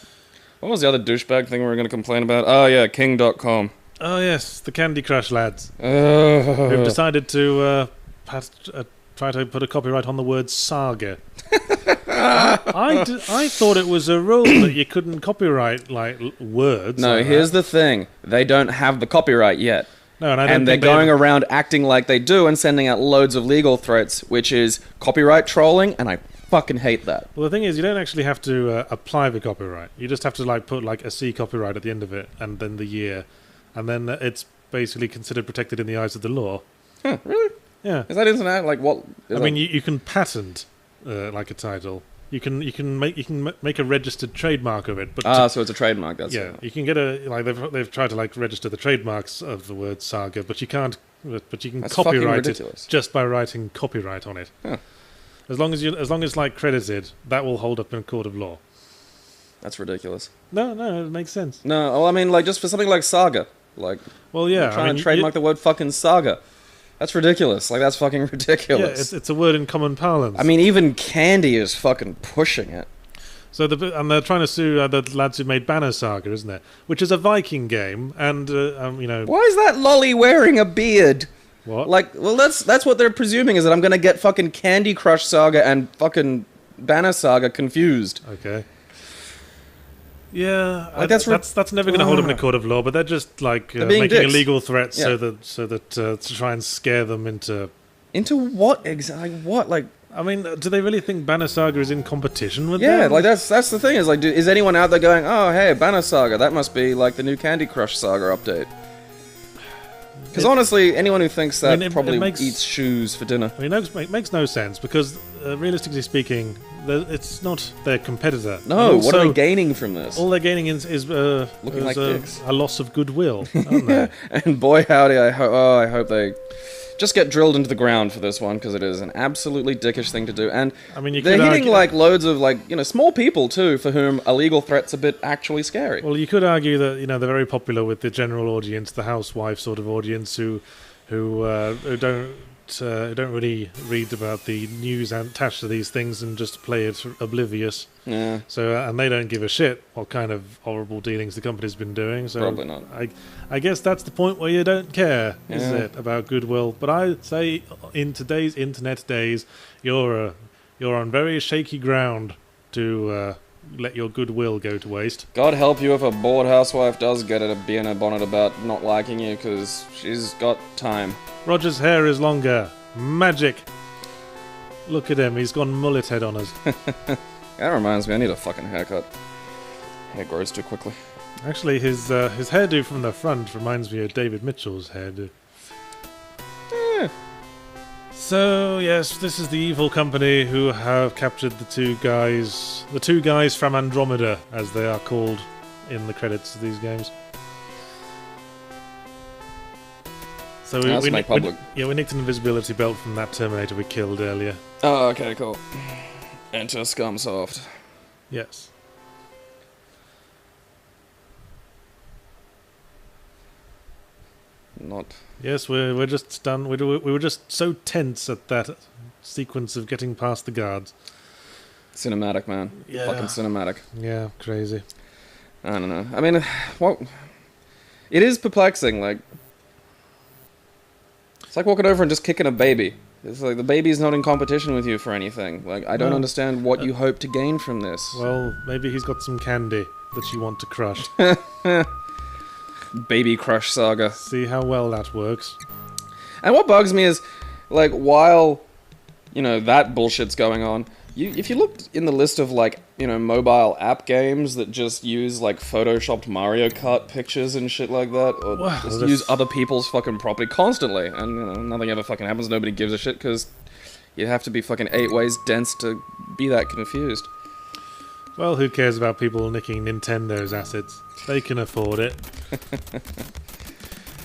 What was the other douchebag thing we were going to complain about? Oh yeah, King.com. Oh yes, the Candy Crush lads who've decided to try to put a copyright on the word saga. I thought it was a rule that you couldn't copyright words. No, like here's that. the thing: they don't have the copyright yet. No, and they're going around acting like they do and sending out loads of legal threats, which is copyright trolling, and I fucking hate that. Well, the thing is, you don't actually have to apply the copyright. You just have to put a C copyright at the end of it, and then the year. And then it's basically considered protected in the eyes of the law. Huh, really? Yeah. Is that internet? What? I mean, you can patent a title. You can make a registered trademark of it. But so it's a trademark. That's yeah. You can get they've tried to register the trademarks of the word saga, but you can't. But you can copyright it just by writing copyright on it. Huh. As long as credited, that will hold up in a court of law. That's ridiculous. No, it makes sense. No, well, I mean, just for something like saga. Well, yeah, trying to trademark the word fucking saga. That's ridiculous. That's fucking ridiculous. Yeah, it's a word in common parlance. I mean, even Candy is fucking pushing it. So they're trying to sue the lads who made Banner Saga, isn't it? Which is a Viking game, and Why is that lolly wearing a beard? What? Well, that's what they're presuming is that I'm gonna get fucking Candy Crush Saga and fucking Banner Saga confused. Okay. Yeah, that's never going to hold them in a court of law, but they're just making dicks. illegal threats so that to try and scare them into what exactly? What I mean, do they really think Banner Saga is in competition with them? Yeah, that's the thing is anyone out there going, oh hey, Banner Saga, that must be the new Candy Crush Saga update? Because honestly, anyone who thinks that probably eats shoes for dinner. I mean, it makes no sense because realistically speaking, it's not their competitor. No, what are they gaining from this? All they're gaining is looking like dicks. A loss of goodwill, aren't they? And boy howdy, I hope they just get drilled into the ground for this one because it is an absolutely dickish thing to do. And I mean, they're hitting loads of small people too for whom a legal threat's a bit actually scary. Well, you could argue that they're very popular with the general audience, the housewife sort of audience who don't really read about the news attached to these things and just play it oblivious. Yeah. So and they don't give a shit what kind of horrible dealings the company's been doing. So probably not. I guess that's the point where you don't care, is it, about goodwill? But I say in today's internet days, you're on very shaky ground to let your goodwill go to waste. God help you if a bored housewife does get a bee in her bonnet about not liking you, because she's got time. Roger's hair is longer. Magic. Look at him, he's gone mullet head on us. That reminds me, I need a fucking haircut. Hair grows too quickly. Actually, his hairdo from the front reminds me of David Mitchell's hairdo. So, yes, this is the evil company who have captured the two guys from Andromeda, as they are called in the credits of these games. So we nicked an invisibility belt from that Terminator we killed earlier. Oh, okay, cool. Enter Scumsoft. Yes. Not. Yes, we're just done. We were just so tense at that sequence of getting past the guards. Cinematic, man. Yeah. Fucking cinematic. Yeah, crazy. I don't know. I mean, it is perplexing. It's like walking over and just kicking a baby. It's like the baby's not in competition with you for anything. I don't understand what you hope to gain from this. Well, maybe he's got some candy that you want to crush. Baby Crush Saga. See how well that works. And what bugs me is, while that bullshit's going on. If you looked in the list of, like, mobile app games that just use, like, photoshopped Mario Kart pictures and shit like that, or just use other people's fucking property constantly, and, nothing ever fucking happens, nobody gives a shit, because you have to be fucking 8 ways dense to be that confused. Well, who cares about people nicking Nintendo's assets? They can afford it.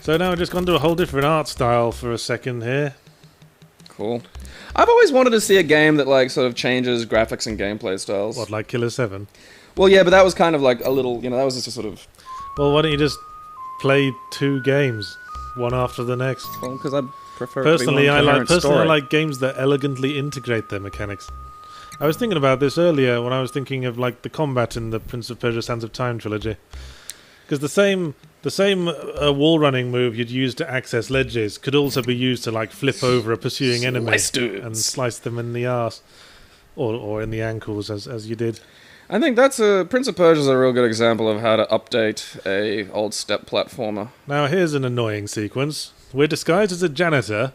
So now we've just gone to a whole different art style for a second here. Cool. I've always wanted to see a game that, like, sort of changes graphics and gameplay styles. What, like Killer 7? Well, yeah, but that was kind of like a little, that was just a sort of... Well, why don't you just play 2 games, one after the next? Well, because I prefer Personally, I like games that elegantly integrate their mechanics. I was thinking about this earlier when I was thinking of, like, the combat in the Prince of Persia Sands of Time trilogy. Because the same wall running move you'd use to access ledges could also be used to, like, flip over a pursuing enemy and slice them in the arse or in the ankles as you did. I think that's Prince of Persia is a real good example of how to update a old step platformer. Now here's an annoying sequence. We're disguised as a janitor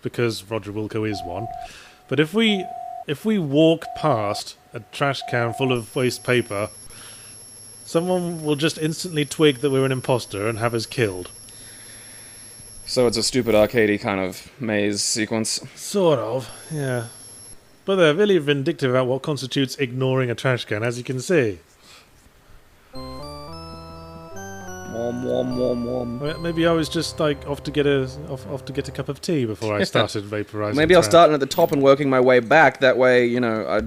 because Roger Wilco is one. But if we walk past a trash can full of waste paper, someone will just instantly twig that we're an imposter and have us killed. So it's a stupid arcadey kind of maze sequence? Sort of, yeah. But they're really vindictive about what constitutes ignoring a trash can, as you can see. Maybe I was just, like, off to get a cup of tea before I started vaporizing. Maybe I'll start at the top and working my way back. That way, I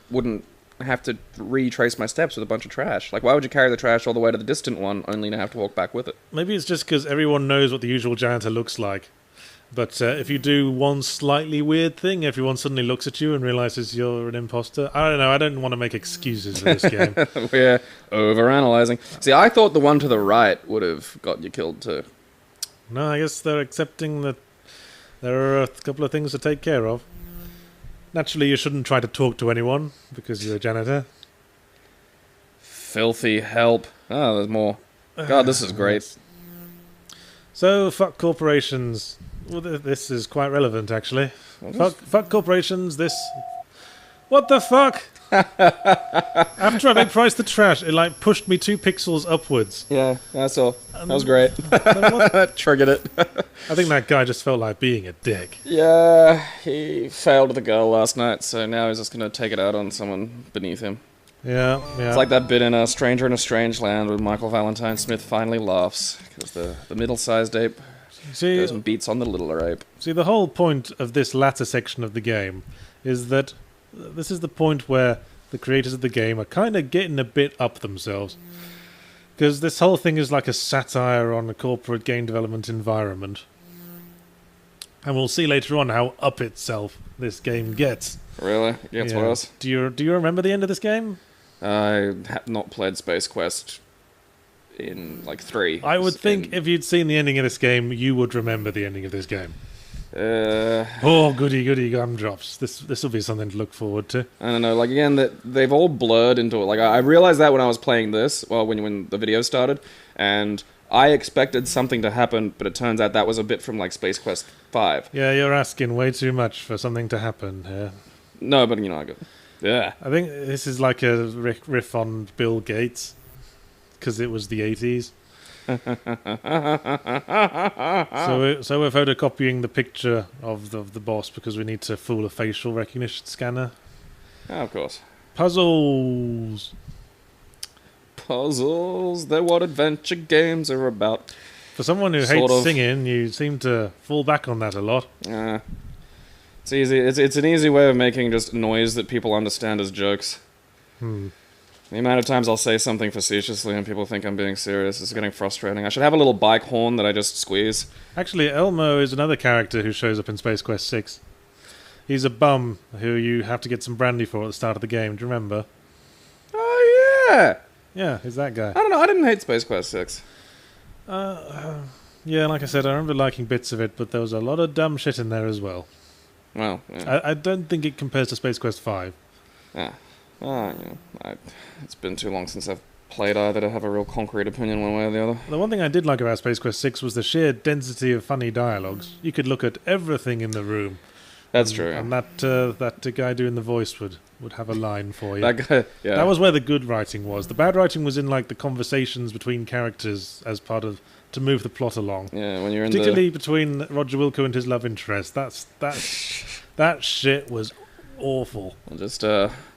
wouldn't have to retrace my steps with a bunch of trash. Like, why would you carry the trash all the way to the distant one, only to have to walk back with it? Maybe it's just because everyone knows what the usual janitor looks like. But if you do one slightly weird thing, everyone suddenly looks at you and realizes you're an imposter. I don't know, I don't want to make excuses for this game. We're overanalyzing. See, I thought the one to the right would have got you killed too. No, I guess they're accepting that there are a couple of things to take care of. Naturally, you shouldn't try to talk to anyone, because you're a janitor. Filthy help. Oh, there's more. God, this is great. So, fuck corporations. Well, this is quite relevant, actually. Fuck corporations, this... What the fuck? After I vaporized the trash, it, like, pushed me 2 pixels upwards. Yeah, that's all. That was great. Triggered it. I think that guy just felt like being a dick. Yeah, he failed the girl last night, so now he's just going to take it out on someone beneath him. Yeah. It's like that bit in A Stranger in a Strange Land where Michael Valentine Smith finally laughs, because the middle-sized ape goes and beats on the littler ape. See, the whole point of this latter section of the game is that this is the point where the creators of the game are kind of getting a bit up themselves. Because this whole thing is like a satire on the corporate game development environment. And we'll see later on how up itself this game gets. Really? It gets worse? Do you remember the end of this game? I have not played Space Quest in, like, 3. I would think if you'd seen the ending of this game, you would remember the ending of this game. Oh, goody gumdrops. This will be something to look forward to. I don't know, like, again, that they've all blurred into it. Like, I realized that when I was playing this, well, when the video started, and I expected something to happen, but it turns out that was a bit from, like, Space Quest 5. Yeah, you're asking way too much for something to happen here. No, but, I got... Yeah. I think this is like a riff on Bill Gates, because it was the 80s. So we're photocopying the picture of the boss because we need to fool a facial recognition scanner. Oh, of course. Puzzles. They're what adventure games are about. For someone who hates singing, you seem to fall back on that a lot. It's easy. It's an easy way of making just noise that people understand as jokes. The amount of times I'll say something facetiously and people think I'm being serious is getting frustrating. I should have a little bike horn that I just squeeze. Actually, Elmo is another character who shows up in Space Quest 6. He's a bum who you have to get some brandy for at the start of the game. Do you remember? Oh, yeah! Yeah, he's that guy. I don't know, I didn't hate Space Quest 6. Yeah, like I said, I remember liking bits of it, but there was a lot of dumb shit in there as well. Well, yeah. I don't think it compares to Space Quest 5. Yeah. It's been too long since I've played either to have a real concrete opinion one way or the other. The one thing I did like about Space Quest 6 was the sheer density of funny dialogues. You could look at everything in the room That's true. And that guy doing the voice would have a line for you. That guy, yeah. That was where the good writing was. The bad writing was in like the conversations between characters as part of to move the plot along. Yeah, when you're particularly between Roger Wilco and his love interest. That shit was awful.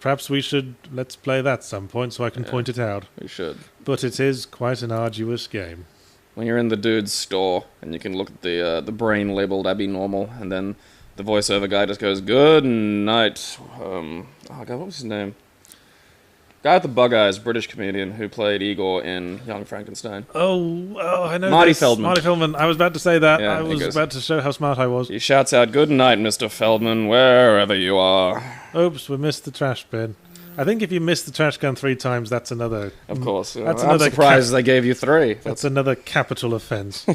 Perhaps we should let's play that some point so I can point it out. We should. But it is quite an arduous game. When you're in the dude's store and you can look at the brain labeled Abby Normal, and then the voiceover guy just goes, "Good night." Oh God, what was his name? Guy with the bug eyes, British comedian who played Igor in Young Frankenstein. Oh, I know. Marty Feldman. Marty Feldman. I was about to say that. Yeah, I was about to show how smart I was. He shouts out, "Good night, Mr. Feldman, wherever you are." Oops, we missed the trash bin. I think if you miss the trash can 3 times, that's another... Of course. That's I'm surprised they gave you 3. That's another capital offence.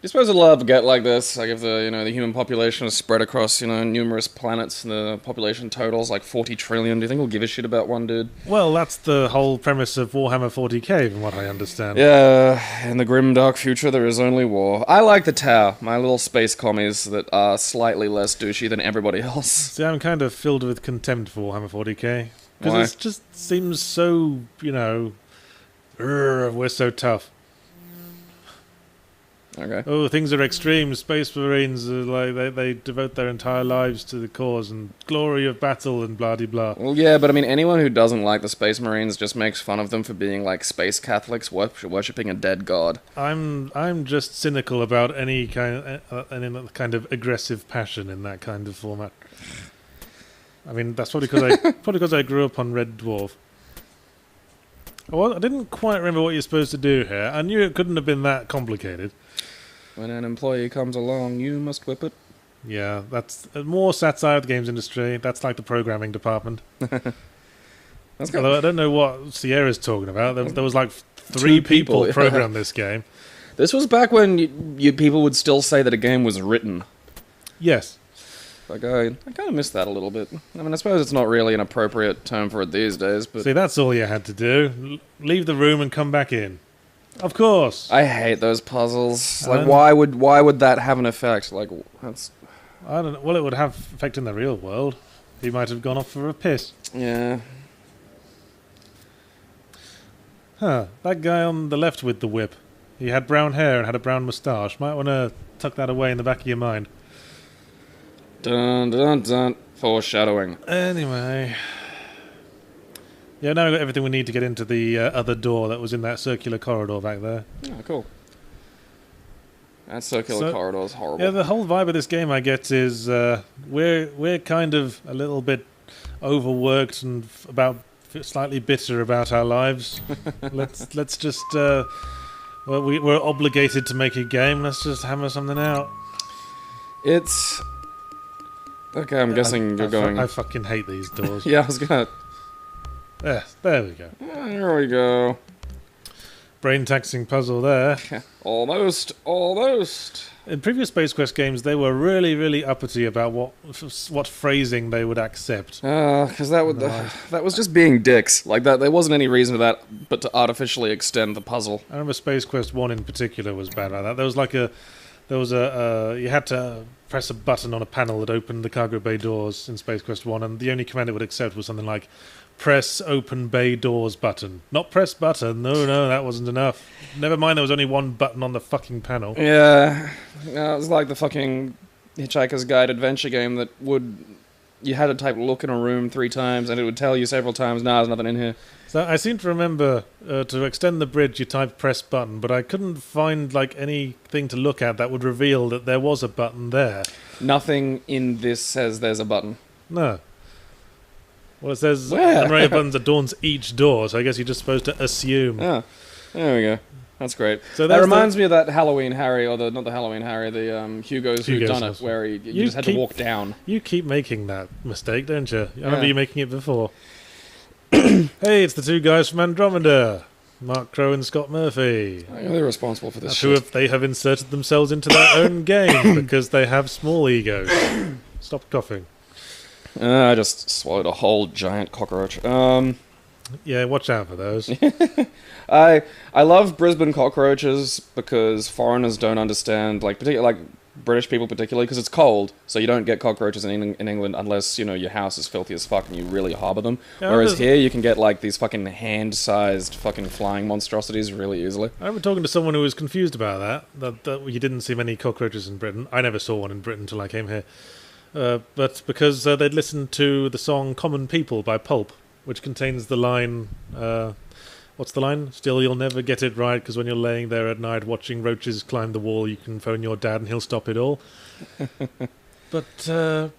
You suppose it'll ever get like this? Like if the human population is spread across numerous planets, and the population totals like 40 trillion. Do you think we'll give a shit about one dude? Well, that's the whole premise of Warhammer 40k, from what I understand. Yeah, in the grim dark future, there is only war. I like the Tau, my little space commies that are slightly less douchey than everybody else. See, I'm kind of filled with contempt for Warhammer 40k Why? because it just seems so, we're so tough. Okay. Oh, things are extreme. Space Marines are like they devote their entire lives to the cause and glory of battle and blah de blah. Well, yeah, but I mean, anyone who doesn't like the Space Marines just makes fun of them for being like space Catholics worshipping a dead god. I'm just cynical about any kind of aggressive passion in that kind of format. I mean, that's probably because I grew up on Red Dwarf. Well, I didn't quite remember what you're supposed to do here. I knew it couldn't have been that complicated. When an employee comes along, you must whip it. Yeah, that's more satire of the games industry. That's like the programming department. Although I don't know what Sierra's talking about. There was like 3 people programmed this game. This was back when you people would still say that a game was written. Yes. Like I kind of miss that a little bit. I mean, I suppose it's not really an appropriate term for it these days, but... See, that's all you had to do. Leave the room and come back in. Of course. I hate those puzzles. Like, why would that have an effect? Like, that's... I don't know. Well, it would have effect in the real world. He might have gone off for a piss. Yeah. Huh. That guy on the left with the whip. He had brown hair and had a brown moustache. Might want to tuck that away in the back of your mind. Dun dun dun. Foreshadowing. Anyway. Yeah, now we've got everything we need to get into the other door that was in that circular corridor back there. Oh, cool. That circular corridor is horrible. Yeah, the whole vibe of this game, I get, is we're kind of a little bit overworked and slightly bitter about our lives. let's just we're obligated to make a game. Let's just hammer something out. It's okay. I'm guessing you're going. I fucking hate these doors. Yeah, I was gonna. Yeah, there we go. There we go. Brain-taxing puzzle there. Almost. In previous Space Quest games, they were really, really uppity about what phrasing they would accept. Because that was just being dicks. Like that, there wasn't any reason for that, but to artificially extend the puzzle. I remember Space Quest 1 in particular was bad like that. You had to press a button on a panel that opened the cargo bay doors in Space Quest 1, and the only command it would accept was something like press open bay doors button. Not press button. No, that wasn't enough. Never mind, there was only one button on the fucking panel. Yeah, it was like the fucking Hitchhiker's Guide adventure game that you had to type look in a room 3 times and it would tell you several times, nah, there's nothing in here. So I seem to remember to extend the bridge you type press button, but I couldn't find like anything to look at that would reveal that there was a button there. Nothing in this says there's a button. No. Well, it says an array of buttons adorns each door, so I guess you're just supposed to assume. Oh, there we go. That's great. So that reminds me of that Halloween Harry, or not the Halloween Harry, the Hugo's Who Done It, where you just had to walk down. You keep making that mistake, don't you? I remember you making it before. Hey, it's the 2 guys from Andromeda. Mark Crow and Scott Murphy. They're responsible for this shit. They have inserted themselves into their own game because they have small egos. Stop coughing. I just swallowed a whole giant cockroach. Yeah, watch out for those. I love Brisbane cockroaches because foreigners don't understand, like particularly like British people particularly, because it's cold, so you don't get cockroaches in England unless, you know, your house is filthy as fuck and you really harbour them. Yeah, Whereas here, you can get, like, these fucking hand-sized fucking flying monstrosities really easily. I remember talking to someone who was confused about that you didn't see many cockroaches in Britain. I never saw one in Britain until I came here. But because they'd listened to the song Common People by Pulp, which contains the line... what's the line? Still, you'll never get it right, because when you're laying there at night watching roaches climb the wall, you can phone your dad and he'll stop it all. But, I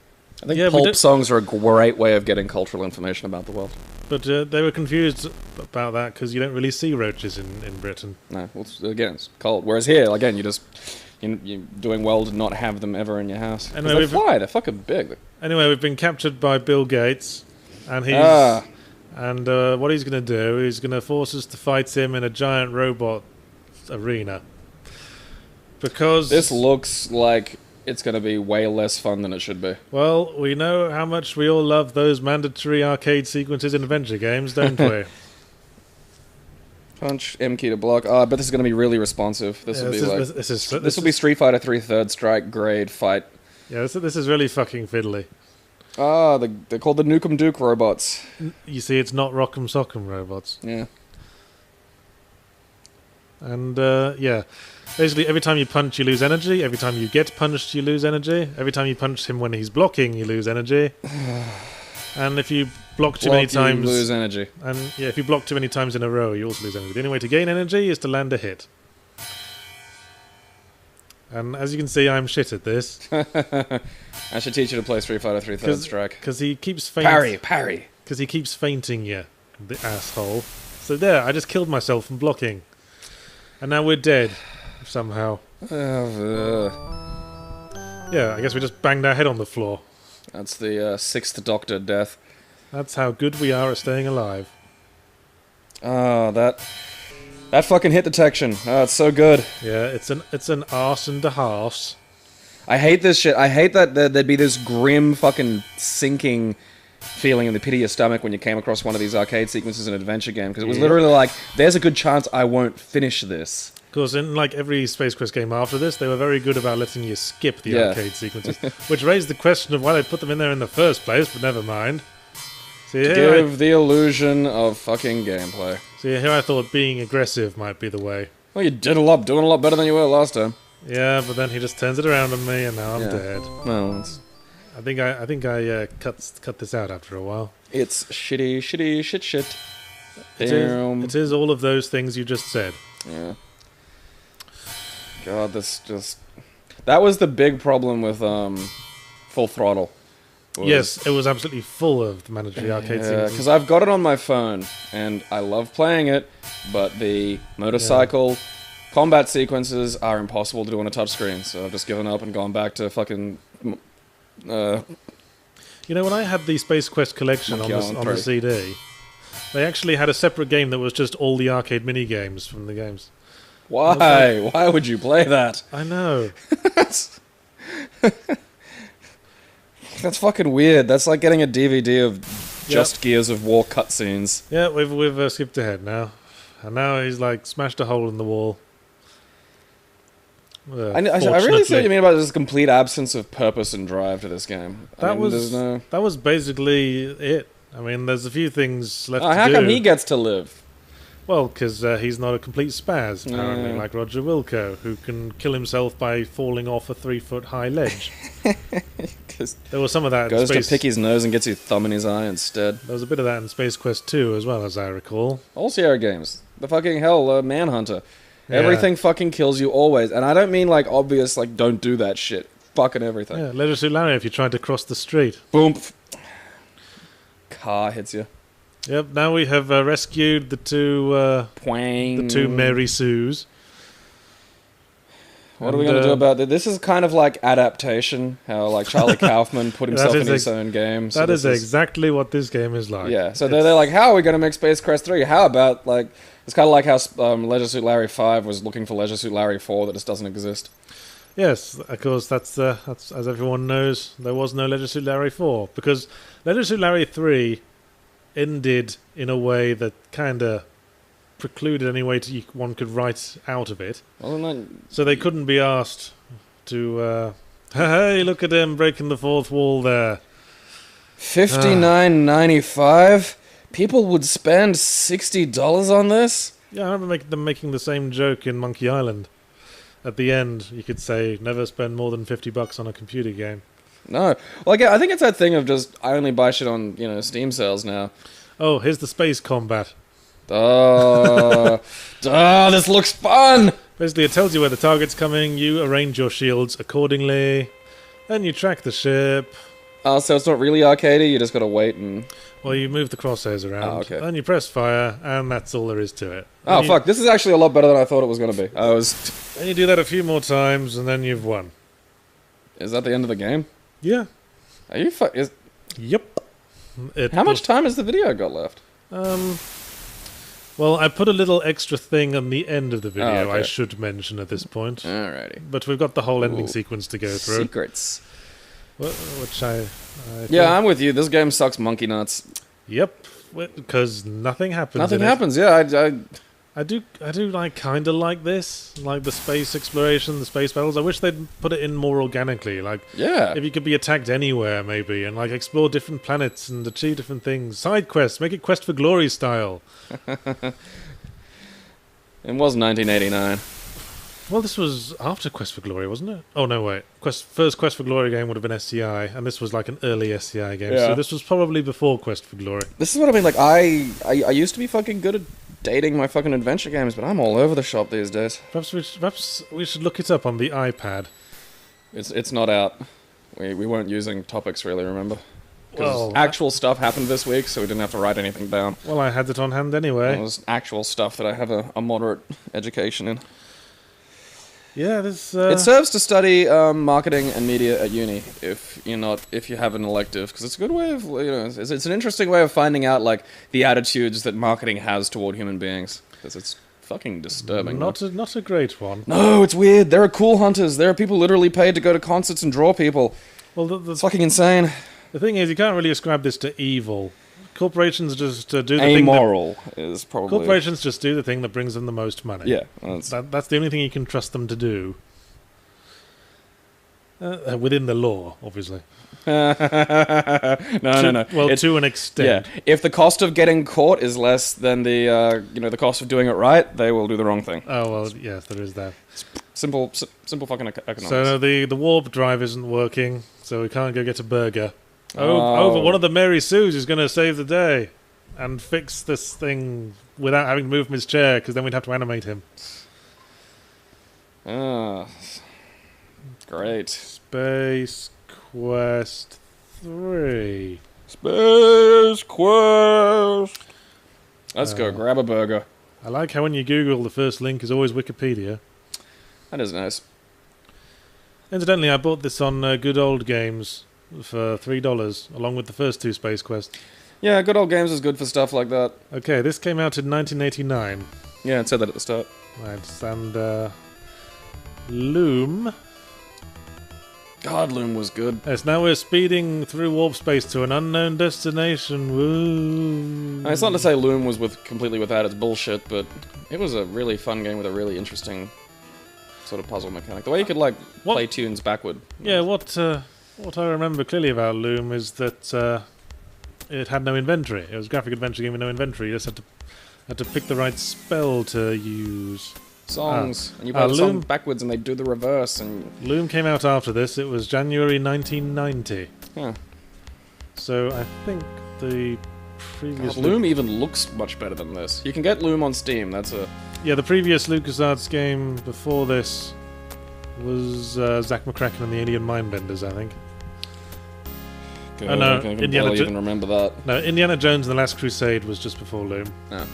think Pulp songs are a great way of getting cultural information about the world. But they were confused about that, because you don't really see roaches in Britain. No, well, again, it's cold. Whereas here, again, you're doing well to not have them ever in your house. Anyway, they fly, they're fucking big. Anyway, we've been captured by Bill Gates, and he's... And what he's going to do, he's going to force us to fight him in a giant robot arena. Because... This looks like it's going to be way less fun than it should be. Well, we know how much we all love those mandatory arcade sequences in adventure games, don't we? Punch, M key to block. Oh, I bet this is going to be really responsive. This will be like... This will be Street Fighter 3 Third Strike grade fight. Yeah, this is really fucking fiddly. Ah, they're called the Nukem Duke robots. You see, it's not Rock'em Sock'em robots. Yeah. And, yeah. Basically, every time you punch, you lose energy. Every time you get punched, you lose energy. Every time you punch him when he's blocking, you lose energy. And if you block too many times... you lose energy. And, yeah, if you block too many times in a row, you also lose energy. The only way to gain energy is to land a hit. And as you can see, I'm shit at this. I should teach you to play Street Fighter 3 Third Strike. Because he keeps fainting. Parry! Because he keeps fainting you, the asshole. So there, I just killed myself from blocking. And now we're dead, somehow. Yeah, I guess we just banged our head on the floor. That's the sixth Doctor death. That's how good we are at staying alive. Oh, that fucking hit detection. Oh, it's so good. Yeah, it's an arse and a half. I hate this shit. I hate that there'd be this grim fucking sinking feeling in the pit of your stomach when you came across one of these arcade sequences in an adventure game, because it was literally like, there's a good chance I won't finish this. Of course, in like every Space Quest game after this, they were very good about letting you skip the arcade sequences, which raised the question of why they put them in there in the first place, but never mind. See, Give the illusion of fucking gameplay. See, here I thought being aggressive might be the way. Well, you did doing a lot better than you were last time. Yeah, but then he just turns it around on me, and now I'm dead. Well, it's... I think I cut this out after a while. It's shit. It is all of those things you just said. Yeah. God, that was the big problem with Full Throttle. Yes, it was absolutely full of the mandatory arcade sequences. Because I've got it on my phone, and I love playing it, but the motorcycle combat sequences are impossible to do on a touchscreen, so I've just given up and gone back to fucking... You know, when I had the Space Quest collection on the CD, they actually had a separate game that was just all the arcade mini-games from the games. Why? Why would you play that? I know. That's fucking weird. That's like getting a DVD of just Gears of War cutscenes. Yeah, we've skipped ahead now. And now he's like smashed a hole in the wall. I really see what you mean about this complete absence of purpose and drive to this game. That was basically it. I mean, there's a few things left to do. How come he gets to live? Well, because he's not a complete spaz, apparently, like Roger Wilco, who can kill himself by falling off a 3-foot high ledge. There was some of that in Space... Goes to pick his nose and gets his thumb in his eye instead. There was a bit of that in Space Quest 2 as well, as I recall. All Sierra games. The fucking hell, Manhunter. Everything fucking kills you always. And I don't mean like obvious, like don't do that shit. Fucking everything. Yeah, Leisure Suit Larry if you're trying to cross the street. Boom. Car hits you. Yep, now we have rescued the two Mary Sues. What are we going to do about this? This is kind of like adaptation, how like Charlie Kaufman put himself in his own game. So that is exactly what this game is like. Yeah, so they're like, how are we going to make Space Quest 3? How about, like, it's kind of like how Leisure Suit Larry 5 was looking for Leisure Suit Larry 4 that just doesn't exist. Yes, of course, that's as everyone knows, there was no Leisure Suit Larry 4, because Leisure Suit Larry 3 ended in a way that kind of precluded any way one could write out of it. Well, so they couldn't be asked to... hey, look at him breaking the fourth wall there. $59.95? People would spend $60 on this? Yeah, I remember them making the same joke in Monkey Island. At the end, you could say, never spend more than $50 on a computer game. No. Well, again, I think it's that thing of just, I only buy shit on, Steam sales now. Oh, here's the space combat. This looks fun! Basically, it tells you where the target's coming, you arrange your shields accordingly, then you track the ship. Oh, so it's not really arcadey, you just gotta wait and... Well, you move the crosshairs around, okay. then you press fire, and that's all there is to it. Oh, fuck, this is actually a lot better than I thought it was gonna be. Then you do that a few more times, and then you've won. Is that the end of the game? Yeah. Are you Yep. How much time has the video got left? Well, I put a little extra thing on the end of the video, okay. I should mention at this point. Alrighty. But we've got the whole ending sequence to go through. Secrets. Which I yeah, I'm with you. This game sucks monkey nuts. Yep, because nothing happens. Nothing happens. Yeah, I do like kind of like this, like the space exploration, the space battles. I wish they'd put it in more organically. Like, yeah, if you could be attacked anywhere, maybe, and like explore different planets and achieve different things. Side quests, make it Quest for Glory style. It was 1989. Well, this was after Quest for Glory, wasn't it? Oh, no, wait. First Quest for Glory game would have been SCI, and this was like an early SCI game. Yeah. So this was probably before Quest for Glory. This is what I mean. Like, I used to be fucking good at dating my fucking adventure games, but I'm all over the shop these days. Perhaps we should look it up on the iPad. It's not out. We weren't using topics really, remember? Well, actual stuff happened this week, so we didn't have to write anything down. Well, I had it on hand anyway. It was actual stuff that I have a moderate education in. Yeah, this. It serves to study marketing and media at uni if you have an elective, because it's a good way of it's an interesting way of finding out like the attitudes that marketing has toward human beings, because it's fucking disturbing. Not a great one. No, it's weird. There are cool hunters. There are people literally paid to go to concerts and draw people. Well, it's fucking insane. The thing is, you can't really ascribe this to evil. Corporations just do the amoral is probably... Corporations just do the thing that brings them the most money. Yeah. That's the only thing you can trust them to do. Within the law, obviously. No. Well, to an extent. Yeah. If the cost of getting caught is less than the cost of doing it right, they will do the wrong thing. Oh, well, yes, there is that. Simple fucking economics. So the warp drive isn't working, so we can't go get a burger. Over one of the Mary Sues is going to save the day and fix this thing without having to move from his chair, because then we'd have to animate him. Great. Space Quest 3. Space Quest. Let's go grab a burger. I like how when you Google, the first link is always Wikipedia. That is nice. Incidentally, I bought this on Good Old Games for $3, along with the first two Space Quests. Yeah, Good Old Games is good for stuff like that. Okay, this came out in 1989. Yeah, it said that at the start. Right, and Loom. God, Loom was good. Yes, now we're speeding through warp space to an unknown destination. Woo! It's not to say Loom was completely without its bullshit, but it was a really fun game with a really interesting sort of puzzle mechanic. The way you could play tunes backward. Yeah, what I remember clearly about Loom is that it had no inventory. It was a graphic adventure game with no inventory. You just had to pick the right spell to use. Songs, and you play the song backwards and they do the reverse. And Loom came out after this. It was January 1990. Yeah. So I think the previous... Loom even looks much better than this. You can get Loom on Steam, Yeah, the previous LucasArts game before this was Zack McCracken and the Alien Mindbenders, I think. God, no, I can barely even remember that. No, Indiana Jones and the Last Crusade was just before Loom. Oh.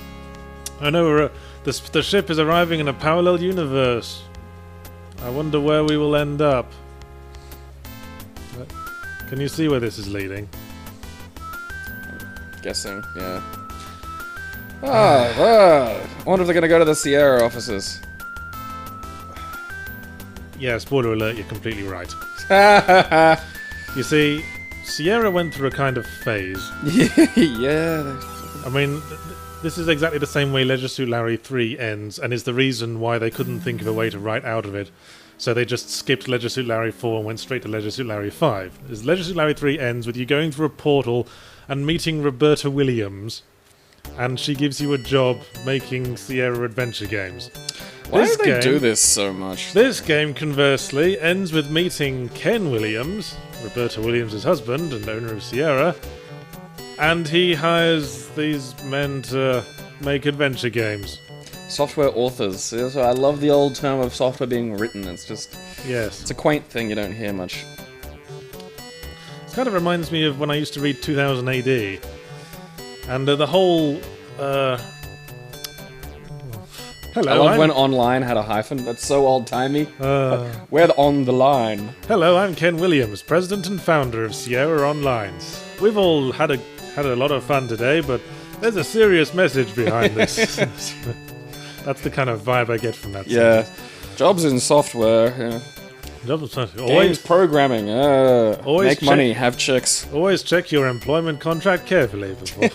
I know the ship is arriving in a parallel universe. I wonder where we will end up. Can you see where this is leading? Guessing, yeah. I wonder if they're going to go to the Sierra offices. Yeah, spoiler alert, you're completely right. You see, Sierra went through a kind of phase. Yeah. I mean, this is exactly the same way Leisure Suit Larry 3 ends, and is the reason why they couldn't think of a way to write out of it. So they just skipped Leisure Suit Larry 4 and went straight to Leisure Suit Larry 5. As Leisure Suit Larry 3 ends with you going through a portal and meeting Roberta Williams, and she gives you a job making Sierra adventure games. Why do they do this so much? This game, conversely, ends with meeting Ken Williams, Roberta Williams' husband and owner of Sierra, and he hires these men to make adventure games. Software authors. So I love the old term of software being written. It's just... Yes. It's a quaint thing you don't hear much. It kind of reminds me of when I used to read 2000 AD. And the whole... Hello, I love when online had a hyphen. That's so old-timey. We're on the line. Hello, I'm Ken Williams, president and founder of Sierra Online. We've all had a lot of fun today, but there's a serious message behind this. That's the kind of vibe I get from that. Yeah. Sentence. Jobs in software. Yeah. Jobs in games programming. Make money, have chicks. Always check your employment contract carefully before.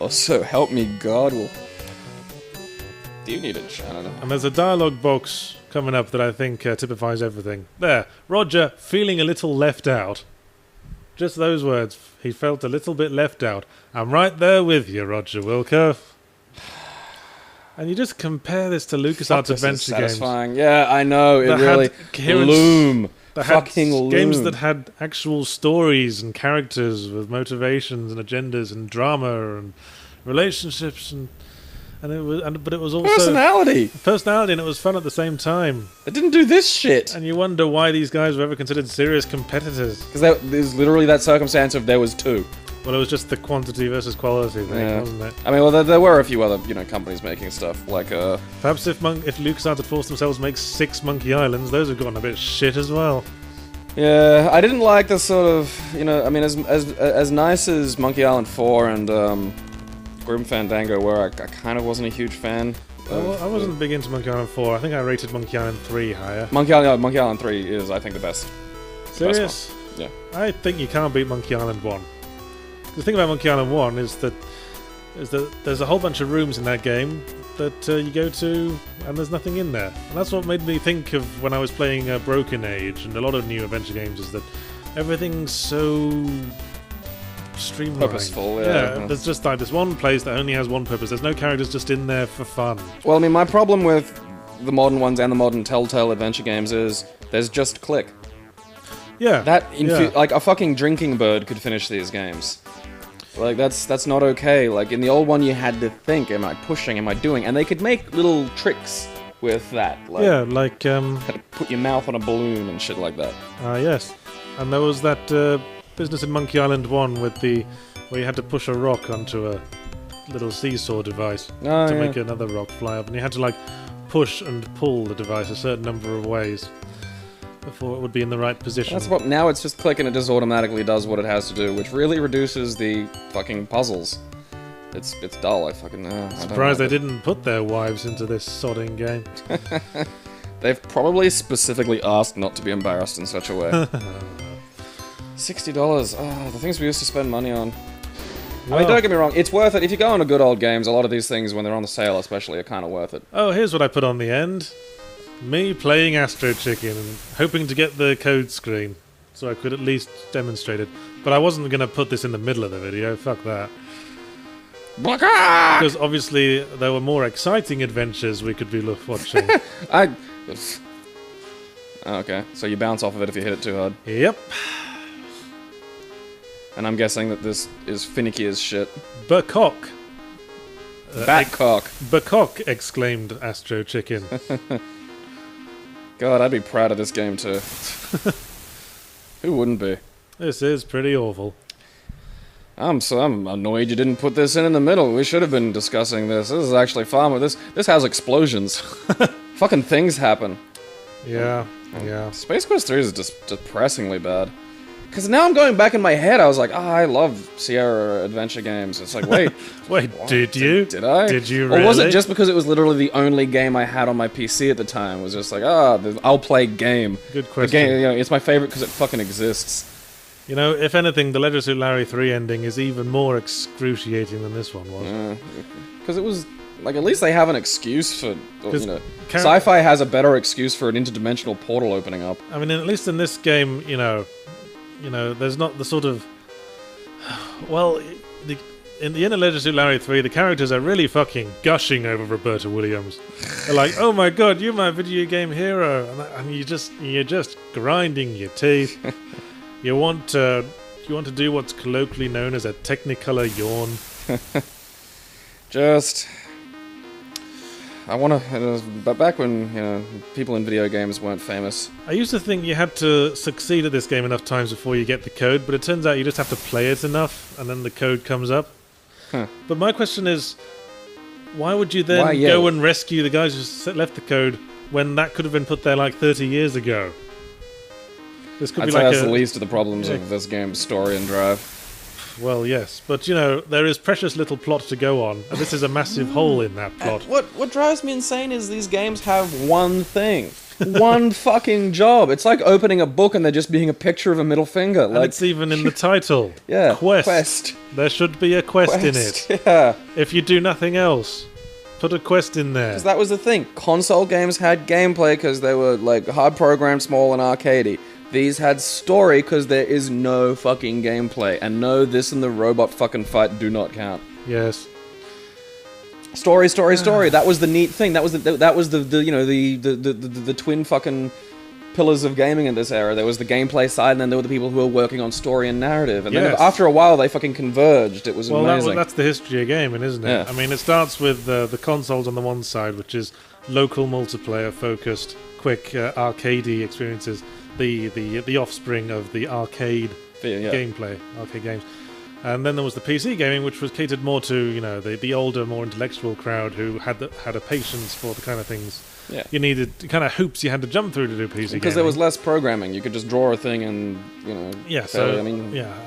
Also, help me, God. Well, do you need a janitor? And there's a dialogue box coming up that I think typifies everything. There, Roger feeling a little left out. Just those words. He felt a little bit left out. I'm right there with you, Roger Wilco. And you just compare this to LucasArts adventure games. Yeah, I know. It really... Loom. Fucking Loom. Games that had actual stories and characters with motivations and agendas and drama and relationships but it was also... Personality, and it was fun at the same time. It didn't do this shit. And you wonder why these guys were ever considered serious competitors. Because there's literally that circumstance of there was two. Well, it was just the quantity versus quality thing, wasn't it? I mean, well, there were a few other, companies making stuff, like, Perhaps if LucasArts had forced themselves to make 6 Monkey Islands, those have gotten a bit shit as well. Yeah, I didn't like the sort of, I mean, as nice as Monkey Island 4 and, Grim Fandango were, I kind of wasn't a huge fan. I wasn't big into Monkey Island 4. I think I rated Monkey Island 3 higher. Monkey Island 3 is, I think, the best. Serious? The best one. Yeah. I think you can't beat Monkey Island 1. The thing about Monkey Island 1 is that there's a whole bunch of rooms in that game that you go to and there's nothing in there. And that's what made me think of when I was playing Broken Age and a lot of new adventure games, is that everything's so streamlined. Purposeful, yeah. There's just like this one place that only has one purpose. There's no characters just in there for fun. Well, I mean, my problem with the modern ones and the modern Telltale adventure games is there's just click. Yeah. Like a fucking drinking bird could finish these games. Like, that's not okay. Like, in the old one, you had to think, am I pushing, am I doing? And they could make little tricks with that. Like, yeah, like... had to put your mouth on a balloon and shit like that. Yes. And there was that business in Monkey Island 1 where you had to push a rock onto a little seesaw device to make another rock fly up. And you had to, like, push and pull the device a certain number of ways before it would be in the right position. That's what. Now it's just click and it just automatically does what it has to do, which really reduces the fucking puzzles. It's dull. I fucking. Surprised they didn't put their wives into this sodding game. They've probably specifically asked not to be embarrassed in such a way. $60. The things we used to spend money on. Well, I mean, don't get me wrong, it's worth it. If you go on to good old games, a lot of these things, when they're on the sale especially, are kind of worth it. Oh, here's what I put on the end. Me playing Astro Chicken and hoping to get the code screen so I could at least demonstrate it. But I wasn't going to put this in the middle of the video, fuck that. Because obviously there were more exciting adventures we could be watching. Okay, so you bounce off of it if you hit it too hard. Yep. And I'm guessing that this is finicky as shit. Bacock. Batcock. Bacock, exclaimed Astro Chicken. God, I'd be proud of this game too. Who wouldn't be? This is pretty awful. I'm annoyed you didn't put this in the middle. We should have been discussing this. This is actually far more. This has explosions. Fucking things happen. Yeah. Space Quest 3 is just depressingly bad. Because now I'm going back in my head, I was like, I love Sierra adventure games. It's like, wait. Wait, did you? Did I? Did you really? Or was it just because it was literally the only game I had on my PC at the time? It was just like, I'll play game. Good question. The game, it's my favorite because it fucking exists. You know, if anything, the Leisure Suit Larry 3 ending is even more excruciating than this one was. Because it was Like, at least they have an excuse for, you know... Char- Sci-fi has a better excuse for an interdimensional portal opening up. I mean, at least in this game, you know, there's not the sort of... Well, in the Inner Legends of Larry 3, the characters are really fucking gushing over Roberta Williams. They're like, "Oh my god, you're my video game hero," and you're just grinding your teeth. You want to do what's colloquially known as a Technicolor yawn. I want to. But back when, you know, people in video games weren't famous. I used to think you had to succeed at this game enough times before you get the code, but it turns out you just have to play it enough, and then the code comes up. Huh. But my question is, why would you then go and rescue the guys who left the code when that could have been put there like 30 years ago? This could be like that's the least of the problems of this game's story and drive. Well, yes, but you know, there is precious little plot to go on, and this is a massive hole in that plot. What drives me insane is these games have one thing. One fucking job. It's like opening a book and there just being a picture of a middle finger. And it's even in the title. Yeah. Quest. There should be a quest in it. Yeah. If you do nothing else, put a quest in there. Because that was the thing. Console games had gameplay because they were like hard programmed, small, and arcadey. These had story because there is no fucking gameplay. And no, this and the robot fucking fight do not count. Yes. Story. That was the neat thing. That was the twin fucking pillars of gaming in this era. There was the gameplay side, and then there were the people who were working on story and narrative. And then after a while, they fucking converged. It was amazing. Well, that's the history of gaming, isn't it? Yeah. I mean, it starts with the consoles on the one side, which is local multiplayer focused, quick arcadey experiences. The offspring of the arcade gameplay, arcade games. And then there was the PC gaming, which was catered more to, you know, the older, more intellectual crowd who had a patience for the kind of things you needed, the kind of hoops you had to jump through to do PC gaming. Because there was less programming. You could just draw a thing and, you know... Yeah,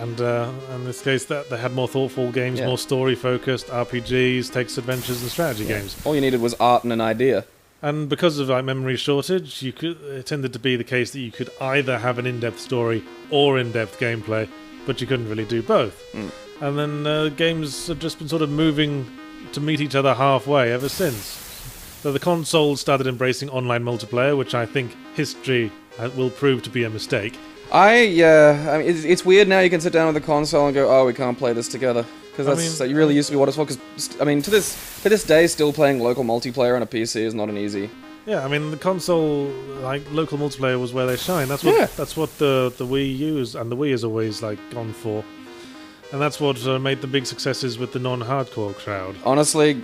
and in this case, that they had more thoughtful games, more story-focused, RPGs, text adventures, and strategy games. All you needed was art and an idea. And because of memory shortage, it tended to be the case that you could either have an in-depth story or in-depth gameplay, but you couldn't really do both. And then games have just been sort of moving to meet each other halfway ever since. So the consoles started embracing online multiplayer, which I think history will prove to be a mistake. I mean, it's weird now you can sit down with a console and go, "Oh, we can't play this together." Because that really used to be what it's for. Because, I mean, to this day, still playing local multiplayer on a PC is not an easy... Yeah, I mean, the console, like, local multiplayer was where they shine. That's what the Wii used, and the Wii has always, like, gone for. And that's what made the big successes with the non-hardcore crowd. Honestly,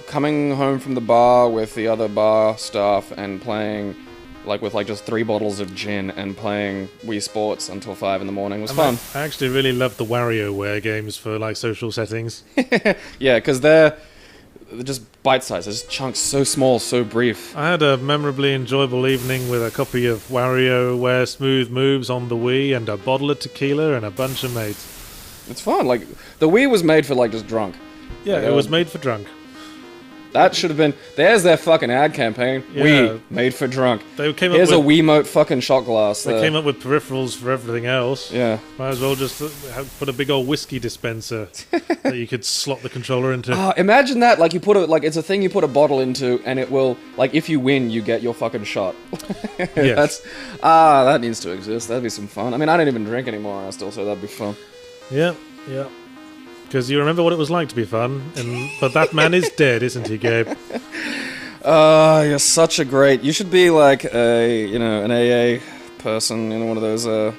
coming home from the bar with the other bar staff and playing... with just 3 bottles of gin and playing Wii Sports until 5 in the morning was fun. I actually really loved the WarioWare games for like social settings. Yeah, because they're just bite-sized. There's chunks so small, so brief. I had a memorably enjoyable evening with a copy of WarioWare Smooth Moves on the Wii and a bottle of tequila and a bunch of mates. It's fun. Like, the Wii was made for just drunk. Yeah, it was made for drunk. That should have been... There's their fucking ad campaign. Yeah. Wii, made for drunk. Here's a Wiimote fucking shot glass. They came up with peripherals for everything else. Yeah. Might as well just put a big old whiskey dispenser that you could slot the controller into. Imagine that. Like, you put it's a thing you put a bottle into, and it will... if you win, you get your fucking shot. Yes. That needs to exist. That'd be some fun. I mean, I don't even drink anymore, and I still say that'd be fun. Yeah. Because you remember what it was like to be fun, but that man is dead, isn't he, Gabe? You're such a great... You should be like an AA person, one of those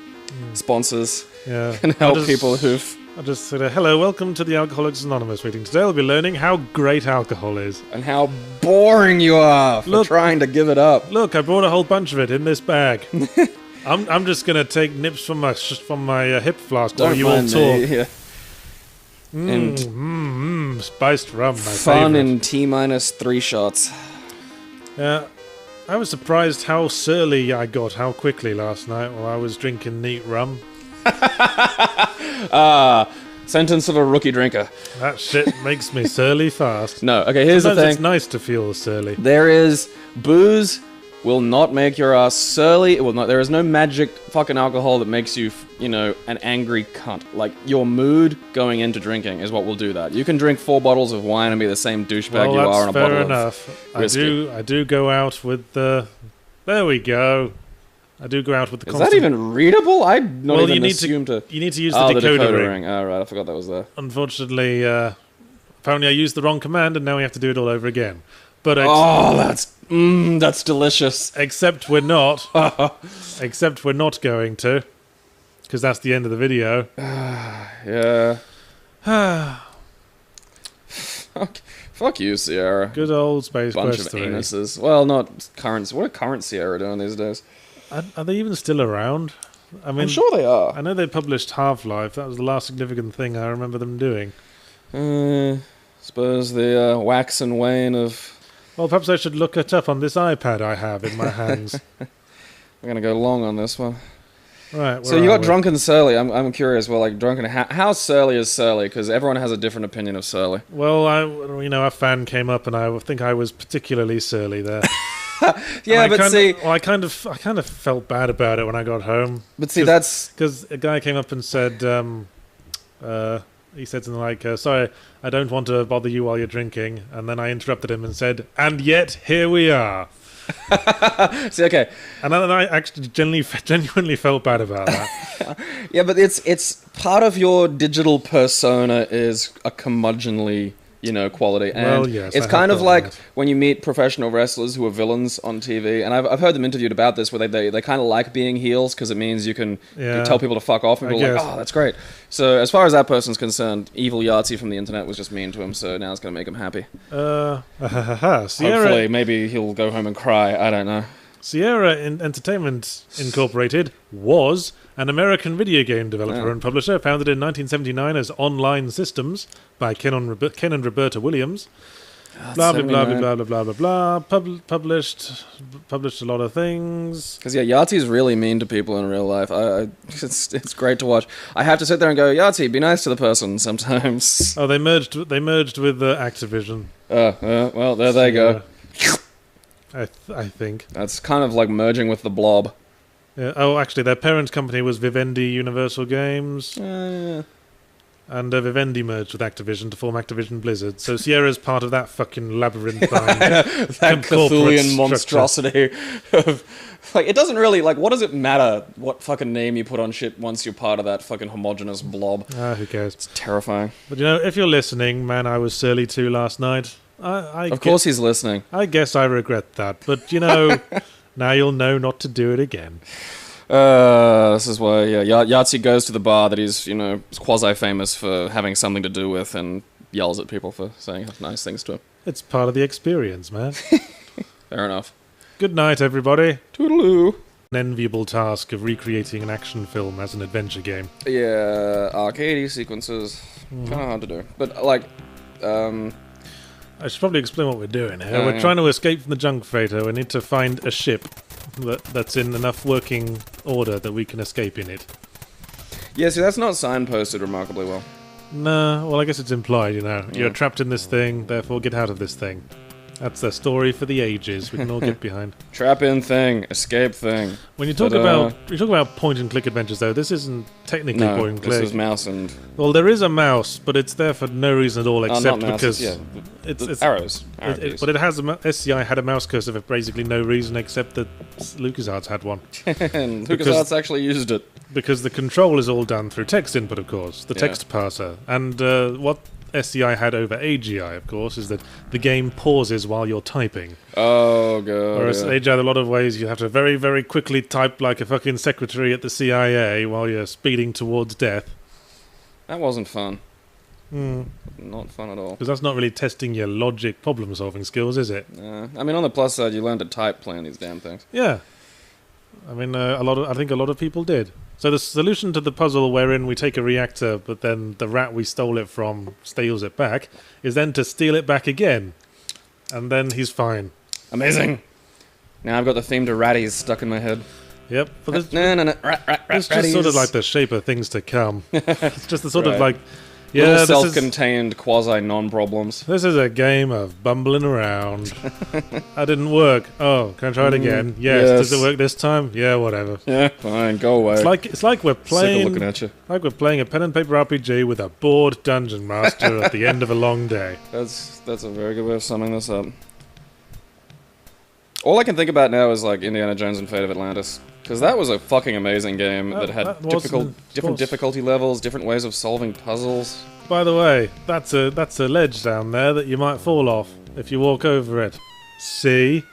sponsors. Yeah. And help people who've... I just said, hello, welcome to the Alcoholics Anonymous meeting. Today we'll be learning how great alcohol is. And how boring you are for trying to give it up. Look, I brought a whole bunch of it in this bag. I'm just going to take nips from my hip flask while you all talk. Yeah. Spiced rum, my fun favorite. in T-3 shots. Yeah, I was surprised how surly I got how quickly last night while I was drinking neat rum. Sentence of a rookie drinker. That shit makes me surly fast. No, okay, here's the thing. It's nice to feel surly. There is... Booze will not make your ass surly. It will not. There is no magic fucking alcohol that makes you, you know, an angry cunt. Like, your mood going into drinking is what will do that. You can drink 4 bottles of wine and be the same douchebag you are on a bottle enough. of whiskey. I do go out with the... There we go. I do go out with the Is that even readable? I'd not even assumed to... You need to use the decoder ring. Oh, right, I forgot that was there. Unfortunately, apparently I used the wrong command and now we have to do it all over again. But that's delicious. Except we're not. Except we're not going to. Because that's the end of the video. Yeah. Fuck you, Sierra. Good old Space Bunch Quest of 3. anuses. Well, not current. What are current Sierra doing these days? Are they even still around? I mean, I'm sure they are. I know they published Half-Life. That was the last significant thing I remember them doing. Suppose the wax and wane of... Well, perhaps I should look it up on this iPad I have in my hands. We're going to go long on this one. Right. So you got drunken surly. I'm curious. Well, like drunken. How surly is surly? Because everyone has a different opinion of surly. Well, a fan came up, and I think I was particularly surly there. Yeah, but see, I kind of felt bad about it when I got home. But see, that's because a guy came up and said, he said something like, "Sorry, I don't want to bother you while you're drinking," and then I interrupted him and said, "And yet here we are." See, okay. And then I actually genuinely felt bad about that. Yeah, but it's part of your digital persona is a curmudgeonly, quality. And well, yes, it's kind of like when you meet professional wrestlers who are villains on TV, and I've heard them interviewed about this, where they kind of like being heels because it means you can tell people to fuck off, and people are like, oh, that's great. So as far as that person's concerned, evil Yahtzee from the internet was just mean to him, so now it's going to make him happy. Sierra, hopefully, maybe he'll go home and cry, I don't know. Sierra Entertainment Incorporated was an American video game developer and publisher founded in 1979 as Online Systems by Ken and Roberta Williams. Blah blah blah blah blah blah blah blah. Published a lot of things. Because Yahtzee's really mean to people in real life. It's great to watch. I have to sit there and go, Yahtzee, be nice to the person sometimes. Oh, they merged with Activision. Well, there they go. I think that's kind of like merging with the Blob. Yeah. Oh, actually, their parent company was Vivendi Universal Games. Yeah. And Vivendi merged with Activision to form Activision Blizzard. So Sierra's part of that fucking labyrinthine. That Cthulhian monstrosity. Like, it doesn't really, what does it matter what fucking name you put on shit once you're part of that fucking homogenous blob? Who cares? It's terrifying. But if you're listening, man, I was surly too last night. Of course he's listening. I guess I regret that. But, now you'll know not to do it again. This is why, Yahtzee goes to the bar that he's, quasi-famous for having something to do with and yells at people for saying nice things to him. It's part of the experience, man. Fair enough. Good night, everybody. Toodaloo. An enviable task of recreating an action film as an adventure game. Yeah, arcade sequences. Kind of hard to do. But, I should probably explain what we're doing here. We're trying to escape from the junk freighter. We need to find a ship that's in enough working order that we can escape in it. Yeah, see, that's not signposted remarkably well. Nah, well, I guess it's implied, You're trapped in this thing, therefore get out of this thing. That's a story for the ages. We can all get behind. Trap in thing, escape thing. When you talk about point and click adventures, though, this isn't technically point and click. This is mouse and. Well, there is a mouse, but it's there for no reason at all, except not mouse, because it's arrows. But it has SCI had a mouse cursor for basically no reason except that LucasArts had one. And LucasArts actually used it because the control is all done through text input, of course, the text parser, and what SCI had over AGI, of course, is that the game pauses while you're typing. Oh, God. Whereas AGI, in a lot of ways, you have to very, very quickly type like a fucking secretary at the CIA while you're speeding towards death. That wasn't fun. Not fun at all. Because that's not really testing your logic problem-solving skills, is it? I mean, on the plus side, you learn to type playing these damn things. Yeah. I mean, I think a lot of people did. So the solution to the puzzle wherein we take a reactor, but then the rat we stole it from steals it back, is then to steal it back again. And then he's fine. Amazing. Now I've got the theme to Ratties stuck in my head. Yep. But no. It's just sort of like the shape of things to come. It's just the sort of Yeah, little self-contained quasi-non-problems. This is a game of bumbling around. That didn't work. Oh, can I try it again? Yes. Does it work this time? Yeah, whatever. Yeah, fine, go away. It's like we're playing. Sick of looking at you. Like we're playing a pen and paper RPG with a bored dungeon master at the end of a long day. That's a very good way of summing this up. All I can think about now is like Indiana Jones and Fate of Atlantis, because that was a fucking amazing game that had different difficulty levels, different ways of solving puzzles. By the way, that's a ledge down there that you might fall off if you walk over it. See?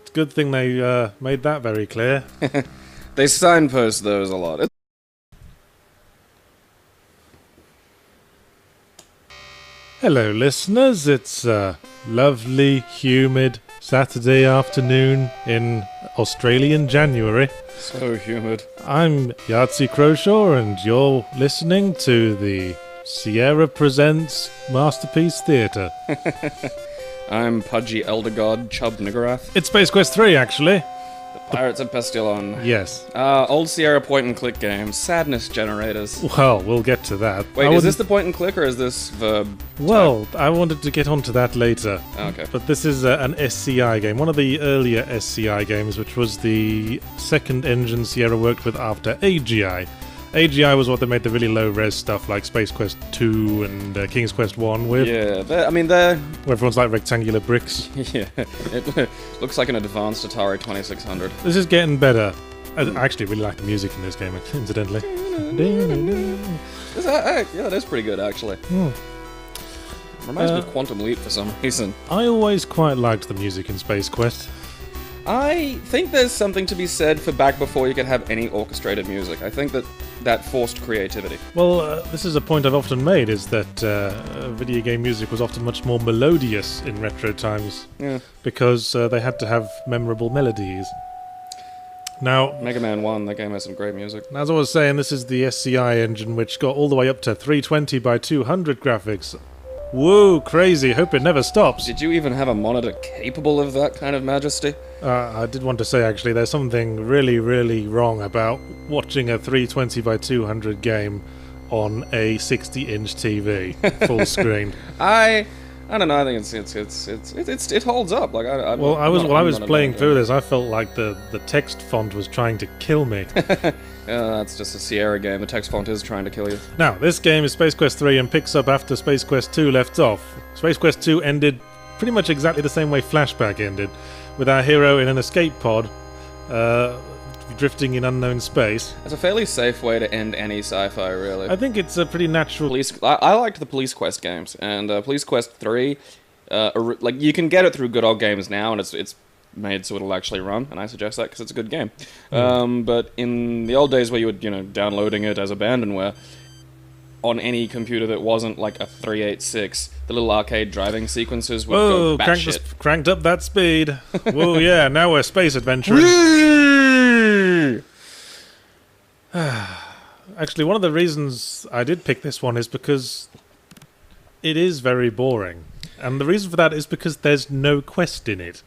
It's a good thing they made that very clear. They signpost those a lot. Hello, listeners. It's a lovely, humid Saturday afternoon in Australian January. So humid. I'm Yahtzee Croshaw, and you're listening to the Sierra Presents Masterpiece Theatre. I'm Pudgy Elder God Chub Niggurath. It's Space Quest 3, actually. The Pirates of Pestillon. Yes. Old Sierra point-and-click games. Sadness generators. Well, we'll get to that. Wait, is this the point-and-click or is this verb? Well, I wanted to get onto that later. Okay. But this is an SCI game, one of the earlier SCI games, which was the second engine Sierra worked with after AGI. AGI was what they made the really low-res stuff like Space Quest 2 and King's Quest 1 with. Yeah, they're... Where everyone's like rectangular bricks. Yeah, it looks like an advanced Atari 2600. This is getting better. I actually really like the music in this game, incidentally. Yeah, that's pretty good, actually. Reminds me of Quantum Leap for some reason. I always quite liked the music in Space Quest. I think there's something to be said for back before you could have any orchestrated music. I think that forced creativity. Well, this is a point I've often made, is that video game music was often much more melodious in retro times. Yeah. Because they had to have memorable melodies. Now, Mega Man 1, that game has some great music. As I was saying, this is the SCI engine, which got all the way up to 320 by 200 graphics. Whoa, crazy. Hope it never stops. Did you even have a monitor capable of that kind of majesty? I did want to say, actually, there's something really, really wrong about watching a 320 by 200 game on a 60-inch TV, full screen. I don't know. I think it holds up. Like I was playing through this, I felt like the text font was trying to kill me. That's just a Sierra game. The text font is trying to kill you. Now, this game is Space Quest 3 and picks up after Space Quest 2 left off. Space Quest 2 ended pretty much exactly the same way Flashback ended, with our hero in an escape pod, drifting in unknown space. It's a fairly safe way to end any sci-fi, really. I think it's a pretty natural... I liked the Police Quest games, and Police Quest 3, like, you can get it through good old games now, and it's made so it'll actually run, and I suggest that because it's a good game. But in the old days where you were, downloading it as abandonware, on any computer that wasn't like a 386, the little arcade driving sequences would go batshit. Cranked up that speed. Whoa, yeah, now we're space adventuring. Actually, one of the reasons I did pick this one is because it is very boring. And the reason for that is because there's no quest in it.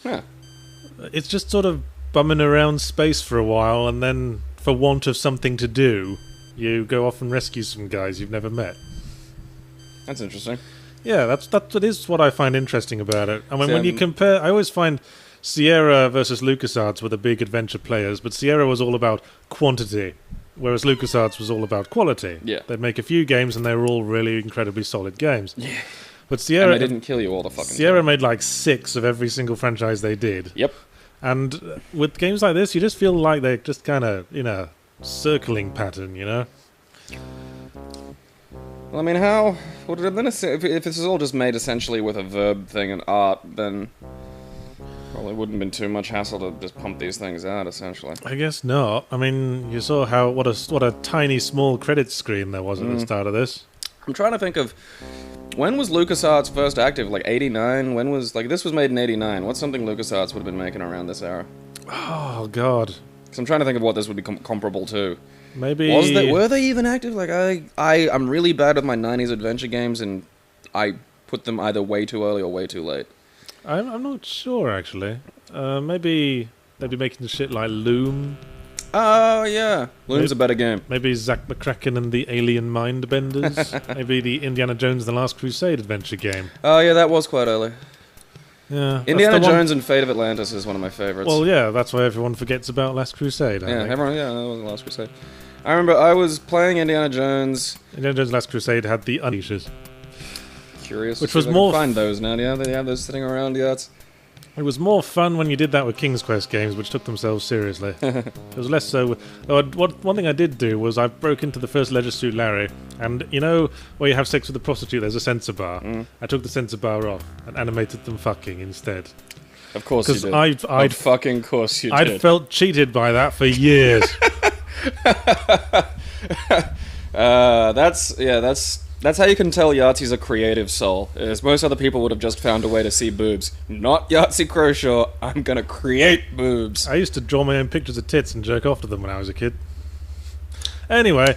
Yeah. It's just sort of bumming around space for a while, and then, for want of something to do, you go off and rescue some guys you've never met. That's interesting. Yeah, that is what I find interesting about it. I mean, when you compare... I always find Sierra versus LucasArts were the big adventure players, but Sierra was all about quantity, whereas LucasArts was all about quality. Yeah. They'd make a few games, and they were all really incredibly solid games. Yeah. But Sierra... And they didn't kill you all the fucking Sierra time. made like 6 of every single franchise they did. Yep. And with games like this, you just feel like they're just kind of, circling pattern, Well, I mean, how... Would it have been if this is all just made essentially with a verb thing and art, then... Probably wouldn't have been too much hassle to just pump these things out, essentially. I guess not. I mean, you saw what a tiny, small credit screen there was at the start of this. I'm trying to think of... When was LucasArts first active? Like 89? When was... Like, this was made in 89. What's something LucasArts would have been making around this era? Oh, God. Because I'm trying to think of what this would be comparable to. Maybe... Were they even active? Like, I'm really bad with my 90s adventure games, and I put them either way too early or way too late. I'm not sure, actually. Maybe they'd be making shit like Loom. Oh, yeah. Loon's a better game. Maybe Zack McCracken and the Alien Mindbenders. Maybe the Indiana Jones and the Last Crusade adventure game. Oh, yeah, that was quite early. Yeah, Indiana Jones and Fate of Atlantis is one of my favorites. Well, yeah, that's why everyone forgets about Last Crusade. I think. Everyone, that was the Last Crusade. I remember I was playing Indiana Jones. Indiana Jones Last Crusade had the unleashes. Curious. Which was more. Find those now. Yeah, they have those sitting around. Yeah, it was more fun when you did that with King's Quest games, which took themselves seriously. It was less so. One thing I did do was I broke into the first Leisure Suit Larry, and you know where you have sex with a prostitute, there's a censor bar. I took the censor bar off and animated them fucking instead. Of course you did. I'd fucking course you did. I'd felt cheated by that for years. That's how you can tell Yahtzee's a creative soul. Is most other people would have just found a way to see boobs. Not Yahtzee Croshaw. I'm gonna create boobs. I used to draw my own pictures of tits and jerk off to them when I was a kid. Anyway.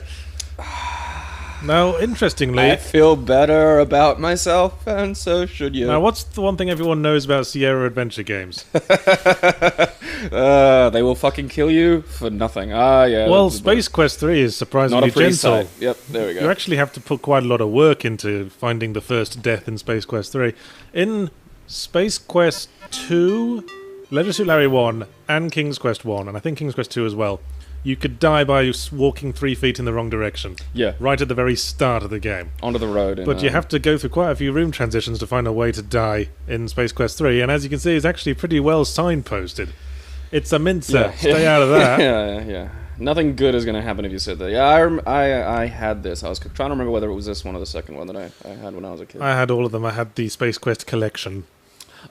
Now, interestingly... I feel better about myself, and so should you. Now, what's the one thing everyone knows about Sierra adventure games? They will fucking kill you for nothing. Yeah. Well, Space Quest 3 is surprisingly gentle. Sight. Yep, there we go. You actually have to put quite a lot of work into finding the first death in Space Quest 3. In Space Quest 2, Leisure Suit Larry 1, and King's Quest 1, and I think King's Quest 2 as well, you could die by walking 3 feet in the wrong direction. Yeah. Right at the very start of the game. Onto the road. But you have to go through quite a few room transitions to find a way to die in Space Quest 3, and as you can see, it's actually pretty well signposted. It's a mincer. Yeah. Stay out of that. Yeah. Nothing good is going to happen if you sit there. Yeah, I had this. I was trying to remember whether it was this one or the second one that I had when I was a kid. I had all of them. I had the Space Quest collection.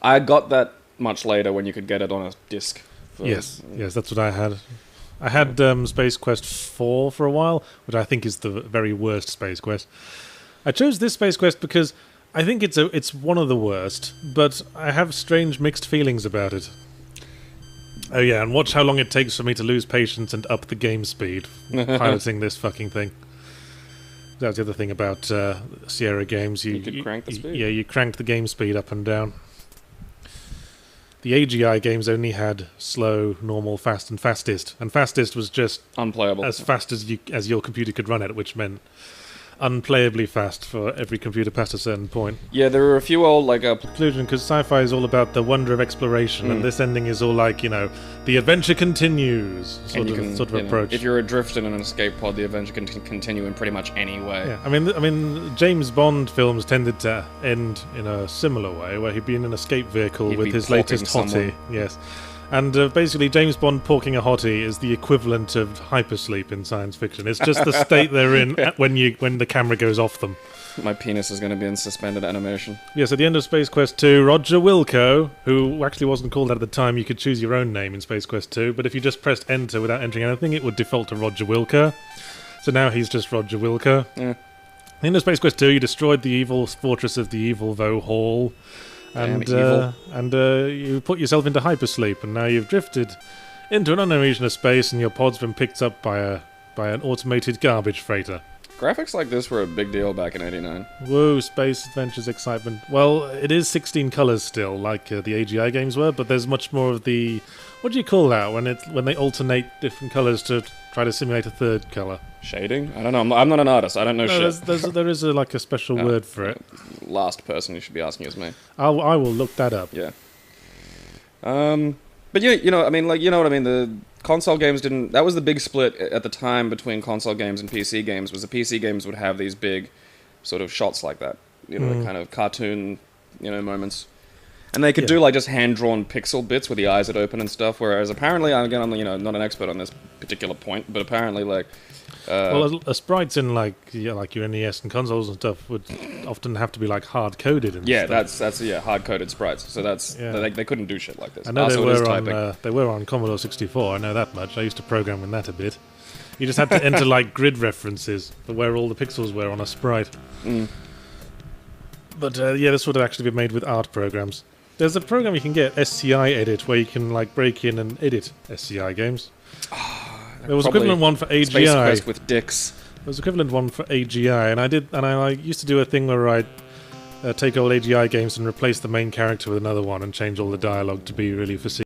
I got that much later when you could get it on a disc. Yes, that's what I had. I had Space Quest 4 for a while, which I think is the very worst Space Quest. I chose this Space Quest because I think it's one of the worst, but I have strange mixed feelings about it. Oh yeah, and watch how long it takes for me to lose patience and up the game speed piloting this fucking thing. That was the other thing about Sierra games. You could crank the speed. Yeah, you cranked the game speed up and down. The AGI games only had slow, normal, fast, and fastest. And fastest was just unplayable. As fast as your computer could run it, which meant unplayably fast for every computer past a certain point. Yeah, there were a few old conclusion, because sci-fi is all about the wonder of exploration, and this ending is all like, the adventure continues sort of approach. If you're adrift in an escape pod, the adventure can continue in pretty much any way. Yeah, I mean, James Bond films tended to end in a similar way, where he'd be in an escape vehicle with his latest hottie. Yes. And basically, James Bond porking a hottie is the equivalent of hypersleep in science fiction. It's just the state they're in when the camera goes off them. My penis is going to be in suspended animation. Yes, at the end of Space Quest 2, Roger Wilco, who actually wasn't called that at the time, you could choose your own name in Space Quest 2, but if you just pressed Enter without entering anything, it would default to Roger Wilco. So now he's just Roger Wilco. Yeah. At the end of Space Quest 2, you destroyed the evil fortress of the Evil Vo Hall. And you put yourself into hypersleep, and now you've drifted into an unknown region of space, and your pod's been picked up by an automated garbage freighter. Graphics like this were a big deal back in '89. Whoa, space adventures, excitement. Well, it is 16 colours still, like the AGI games were, but there's much more of the... What do you call that when they alternate different colours to try to simulate a third colour? Shading? I don't know. I'm not an artist. I don't know shit. There is a special word for it. Last person you should be asking is me. I will look that up. Yeah. But yeah, what I mean. The console games didn't. That was the big split at the time between console games and PC games. Was the PC games would have these big, sort of shots like that. The kind of cartoon, moments. And they could do just hand-drawn pixel bits where the eyes would open and stuff. Whereas apparently, again, I'm not an expert on this particular point, but apparently sprites in like your NES and consoles and stuff would often have to be hard coded. And stuff. that's hard coded sprites. So they couldn't do shit like this. I know they were on Commodore 64. I know that much. I used to program in that a bit. You just had to enter grid references for where all the pixels were on a sprite. But this would have actually been made with art programs. There's a program you can get, SCI Edit, where you can break in and edit SCI games. There was equivalent one for AGI. Space Quest with dicks. There was equivalent one for AGI, and I used to do a thing where I'd take old AGI games and replace the main character with another one and change all the dialogue to be really facetious.